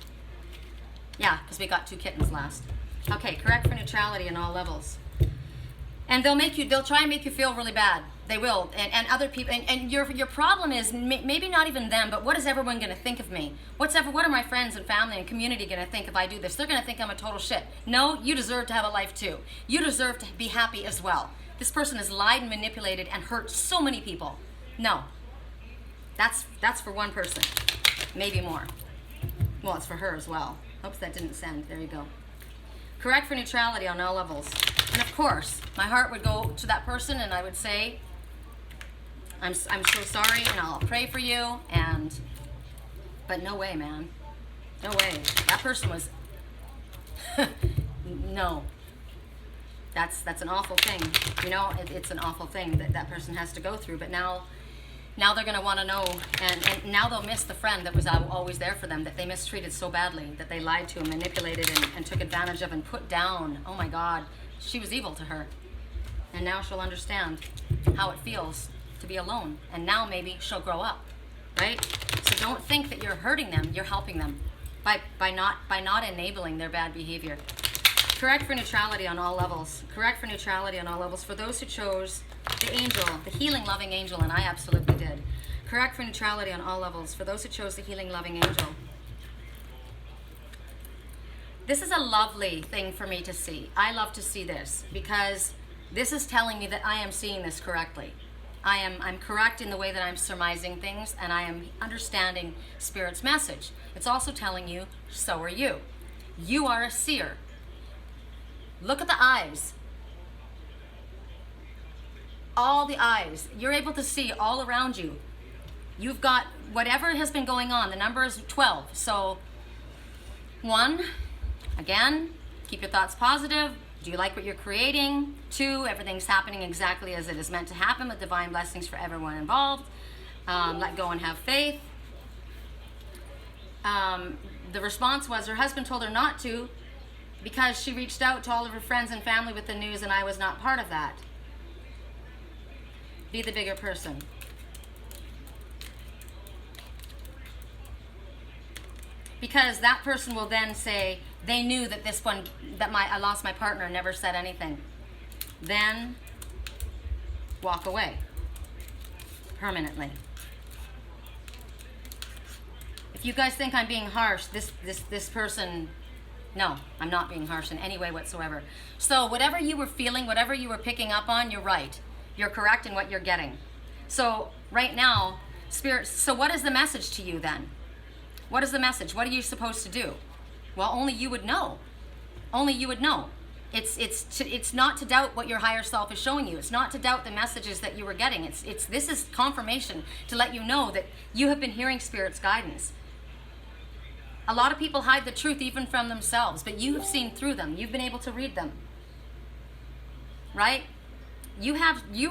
Yeah, because we got 2 kittens last. Okay, correct for neutrality in all levels. And they'll try and make you feel really bad. They will, and other people, and your problem is maybe not even them, but what is everyone going to think of me? What are my friends and family and community going to think if I do this? They're going to think I'm a total shit. No, you deserve to have a life too. You deserve to be happy as well. This person has lied and manipulated and hurt so many people. No, that's for one person, maybe more. Well, it's for her as well. Oops, that didn't send. There you go. Correct for neutrality on all levels. And of course, my heart would go to that person and I would say, I'm so sorry, and I'll pray for you, but no way, man. No way. That person was, no. That's an awful thing. You know, it's an awful thing that person has to go through, but now they're going to want to know, and now they'll miss the friend that was always there for them, that they mistreated so badly, that they lied to and manipulated and took advantage of and put down. Oh my God, she was evil to her. And now she'll understand how it feels to be alone, and now maybe she'll grow up, right? So don't think that you're hurting them, you're helping them by not enabling their bad behavior. Correct for neutrality on all levels. Correct for neutrality on all levels. For those who chose the angel, the healing loving angel, and I absolutely did. Correct for neutrality on all levels. For those who chose the healing loving angel. This is a lovely thing for me to see. I love to see this because this is telling me that I am seeing this correctly. I'm correct in the way that I'm surmising things, and I am understanding Spirit's message. It's also telling you, so are you. You are a seer. Look at the eyes. All the eyes. You're able to see all around you. You've got whatever has been going on. The number is 12. So, 1, again, keep your thoughts positive. Do you like what you're creating? 2, everything's happening exactly as it is meant to happen with divine blessings for everyone involved. Let go and have faith. The response was her husband told her not to because she reached out to all of her friends and family with the news, and I was not part of that. Be the bigger person. Because that person will then say, they knew that I lost my partner and never said anything. Then walk away permanently. If you guys think I'm being harsh, this person, no, I'm not being harsh in any way whatsoever. So whatever you were feeling, whatever you were picking up on, you're right. You're correct in what you're getting. So right now, Spirit, so what is the message to you then? What is the message? What are you supposed to do? Well, only you would know. Only you would know. It's not to doubt what your higher self is showing you. It's not to doubt the messages that you were getting. This is confirmation to let you know that you have been hearing Spirit's guidance. A lot of people hide the truth even from themselves, but you have seen through them. You've been able to read them. Right? You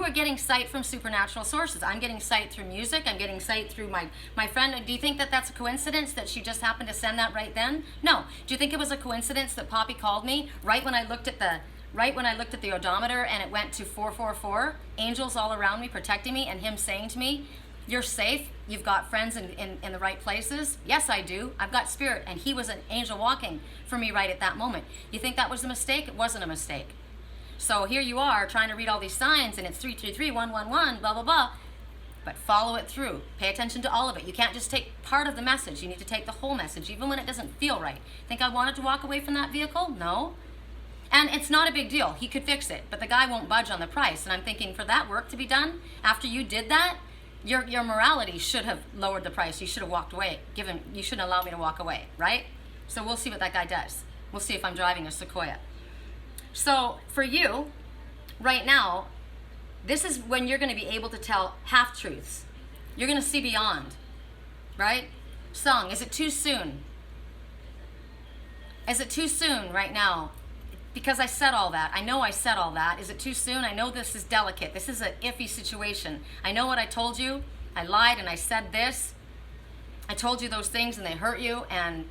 are getting sight from supernatural sources. I'm getting sight through music. I'm getting sight through my friend. Do you think that that's a coincidence that she just happened to send that right then? No. Do you think it was a coincidence that Poppy called me right when I looked at the odometer and it went to 444? Angels all around me protecting me, and him saying to me, "You're safe. You've got friends in the right places." Yes, I do. I've got Spirit, and he was an angel walking for me right at that moment. You think that was a mistake? It wasn't a mistake. So here you are trying to read all these signs, and it's 333, 111, blah, blah, blah. But follow it through. Pay attention to all of it. You can't just take part of the message. You need to take the whole message, even when it doesn't feel right. Think I wanted to walk away from that vehicle? No. And it's not a big deal. He could fix it, but the guy won't budge on the price. And I'm thinking, for that work to be done, after you did that, your morality should have lowered the price. You should have walked away. You shouldn't allow me to walk away, right? So we'll see what that guy does. We'll see if I'm driving a Sequoia. So for you, right now, this is when you're going to be able to tell half-truths. You're going to see beyond, right? Song, is it too soon? Is it too soon right now? Because I said all that. I know I said all that. Is it too soon? I know this is delicate. This is an iffy situation. I know what I told you. I lied and I said this. I told you those things and they hurt you, and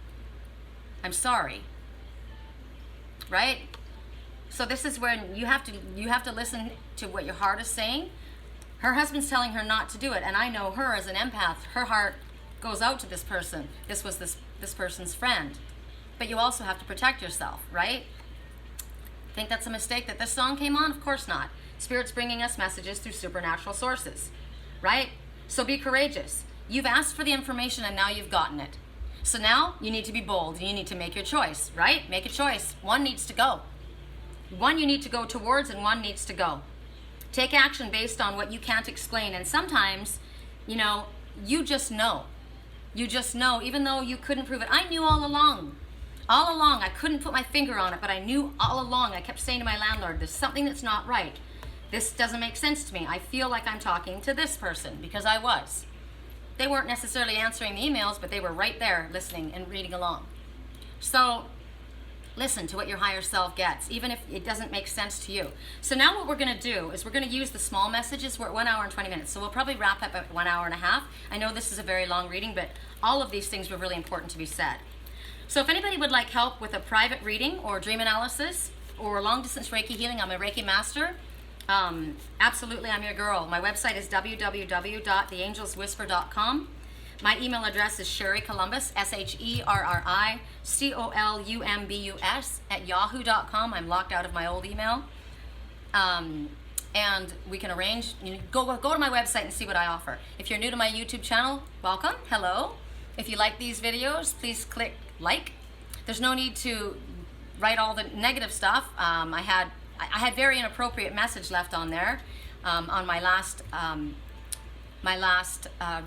I'm sorry. Right? So this is when you have to listen to what your heart is saying. Her husband's telling her not to do it, and I know her as an empath. Her heart goes out to this person. This was this person's friend. But you also have to protect yourself, right? Think that's a mistake that this song came on? Of course not. Spirit's bringing us messages through supernatural sources, right? So be courageous. You've asked for the information and now you've gotten it. So now you need to be bold. You need to make your choice, right? Make a choice. One needs to go. One you need to go towards and one needs to go. Take action based on what you can't explain. And sometimes, you know, you just know. You just know, even though you couldn't prove it. I knew all along. All along, I couldn't put my finger on it, but I knew all along. I kept saying to my landlord, there's something that's not right. This doesn't make sense to me. I feel like I'm talking to this person, because I was. They weren't necessarily answering the emails, but they were right there listening and reading along. So listen to what your higher self gets, even if it doesn't make sense to you. So now what we're going to do is we're going to use the small messages. We're at 1 hour and 20 minutes, so we'll probably wrap up at 1 hour and a half. I know this is a very long reading, but all of these things were really important to be said. So if anybody would like help with a private reading or dream analysis or long-distance Reiki healing, I'm a Reiki master. Absolutely, I'm your girl. My website is www.theangelswhisper.com. My email address is Sherry Columbus, SherryColumbus @yahoo.com. I'm locked out of my old email. And we can arrange, go to my website and see what I offer. If you're new to my YouTube channel, welcome, hello. If you like these videos, please click like. There's no need to write all the negative stuff. I had very inappropriate message left on there on my last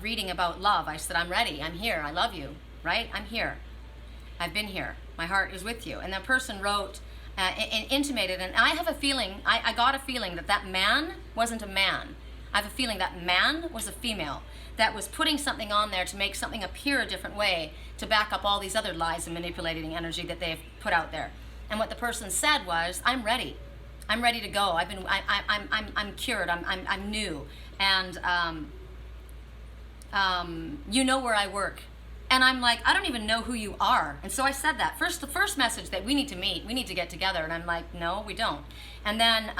reading about love. I said, I'm ready, I'm here, I love you, right? I'm here, I've been here, my heart is with you. And that person wrote and intimated, and I have a feeling, I got a feeling that that man wasn't a man. I have a feeling that man was a female that was putting something on there to make something appear a different way to back up all these other lies and manipulating energy that they've put out there. And what the person said was, I'm ready. I'm ready to go. I'm cured. I'm new. And you know where I work. And I'm like, I don't even know who you are. And so I said that. The first message that we need to meet, we need to get together. And I'm like, no, we don't. And then,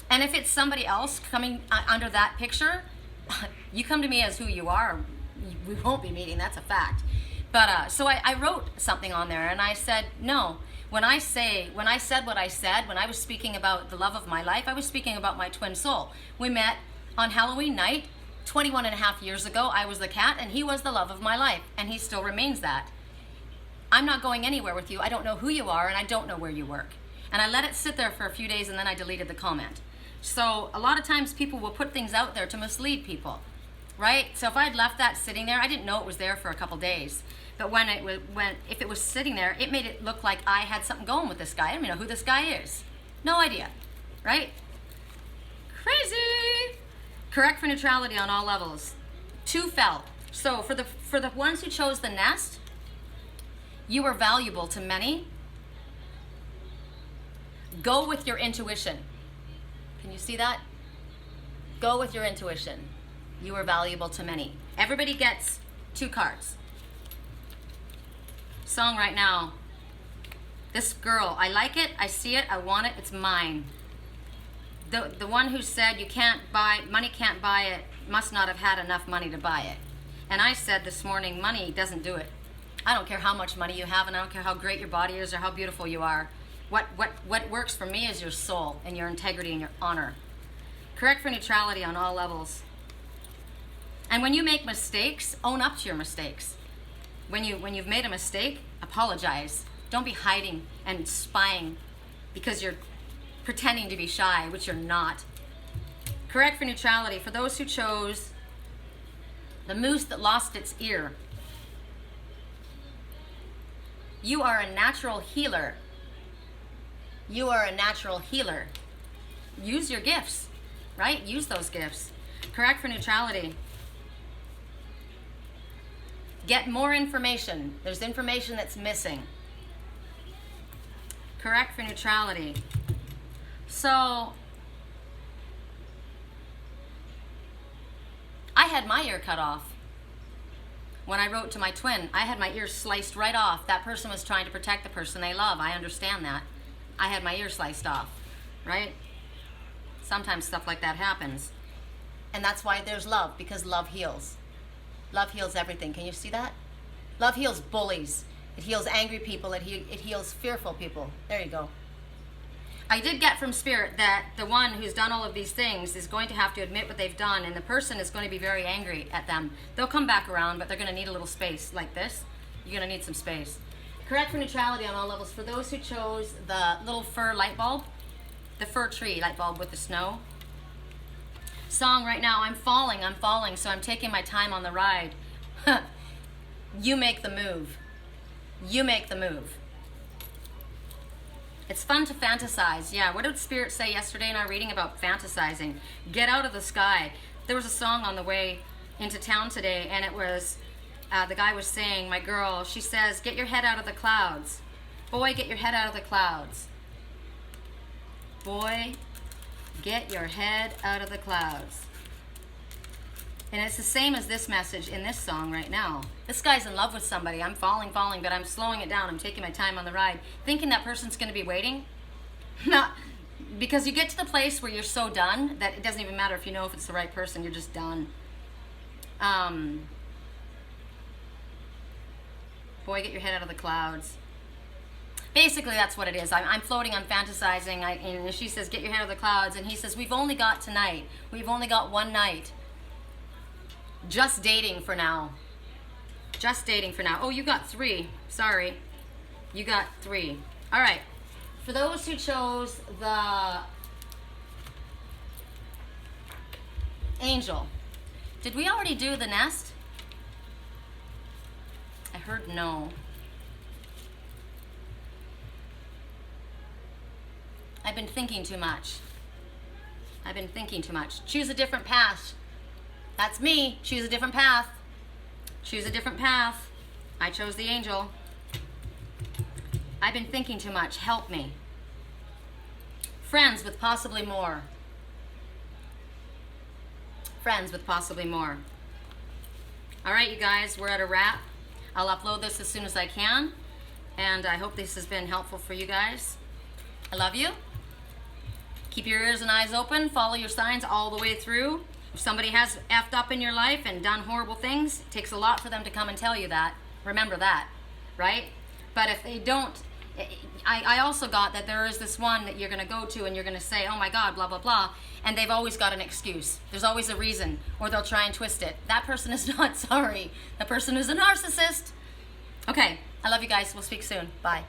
and if it's somebody else coming under that picture, you come to me as who you are, we won't be meeting, that's a fact. But so I wrote something on there and I said, no, when I said what I said, when I was speaking about the love of my life, I was speaking about my twin soul. We met on Halloween night, 21 and a half years ago. I was the cat and he was the love of my life, and he still remains that. I'm not going anywhere with you. I don't know who you are and I don't know where you work. And I let it sit there for a few days and then I deleted the comment. So a lot of times people will put things out there to mislead people, right? So if I'd left that sitting there, I didn't know it was there for a couple days. But if it was sitting there, it made it look like I had something going with this guy. I don't even know who this guy is. No idea, right? Crazy. Correct for neutrality on all levels. 2 fell. So for the ones who chose the nest, you are valuable to many. Go with your intuition. Can you see that? Go with your intuition. You are valuable to many. Everybody gets 2 cards. Song right now. This girl, I like it, I see it, I want it, it's mine. The one who said you can't buy, money can't buy it, must not have had enough money to buy it. And I said this morning, money doesn't do it. I don't care how much money you have, and I don't care how great your body is or how beautiful you are. What works for me is your soul and your integrity and your honor. Correct for neutrality on all levels. And when you make mistakes, own up to your mistakes. When you've made a mistake, apologize. Don't be hiding and spying because you're pretending to be shy, which you're not. Correct for neutrality. For those who chose the moose that lost its ear. You are a natural healer. You are a natural healer. Use your gifts, right? Use those gifts. Correct for neutrality. Get more information. There's information that's missing. Correct for neutrality. So, I had my ear cut off. When I wrote to my twin, I had my ear sliced right off. That person was trying to protect the person they love. I understand that. I had my ear sliced off, right? Sometimes stuff like that happens. And that's why there's love, because love heals. Love heals everything. Can you see that? Love heals bullies. It heals angry people. It heals fearful people. There you go. I did get from Spirit that the one who's done all of these things is going to have to admit what they've done, and the person is going to be very angry at them. They'll come back around, but they're going to need a little space like this. You're going to need some space. Correct for neutrality on all levels. For those who chose the little fir light bulb, the fir tree light bulb with the snow. Song right now, I'm falling, so I'm taking my time on the ride. You make the move. You make the move. It's fun to fantasize. Yeah, what did Spirit say yesterday in our reading about fantasizing? Get out of the sky. There was a song on the way into town today, and it was, the guy was saying, my girl, she says, get your head out of the clouds. Boy, get your head out of the clouds. Boy, get your head out of the clouds. And it's the same as this message in this song right now. This guy's in love with somebody. I'm falling, but I'm slowing it down. I'm taking my time on the ride. Thinking that person's going to be waiting. Not, because you get to the place where you're so done that it doesn't even matter if you know if it's the right person. You're just done. Boy, get your head out of the clouds. Basically, that's what it is. I'm floating, I'm fantasizing, and she says, get your head out of the clouds. And he says, we've only got tonight. We've only got one night. Just dating for now. Just dating for now. Oh, you got 3. Sorry. You got 3. All right. For those who chose the angel, did we already do the nest? I heard no. I've been thinking too much. I've been thinking too much. Choose a different path. That's me. Choose a different path. Choose a different path. I chose the angel. I've been thinking too much. Help me. Friends with possibly more. Friends with possibly more. All right, you guys, we're at a wrap. I'll upload this as soon as I can, and I hope this has been helpful for you guys. I love you. Keep your ears and eyes open. Follow your signs all the way through. If somebody has effed up in your life and done horrible things, it takes a lot for them to come and tell you that. Remember that, right? But if they don't, I also got that there is this one that you're going to go to and you're going to say, oh my God, blah, blah, blah. And they've always got an excuse. There's always a reason, or they'll try and twist it. That person is not sorry. That person is a narcissist. Okay, I love you guys. We'll speak soon. Bye.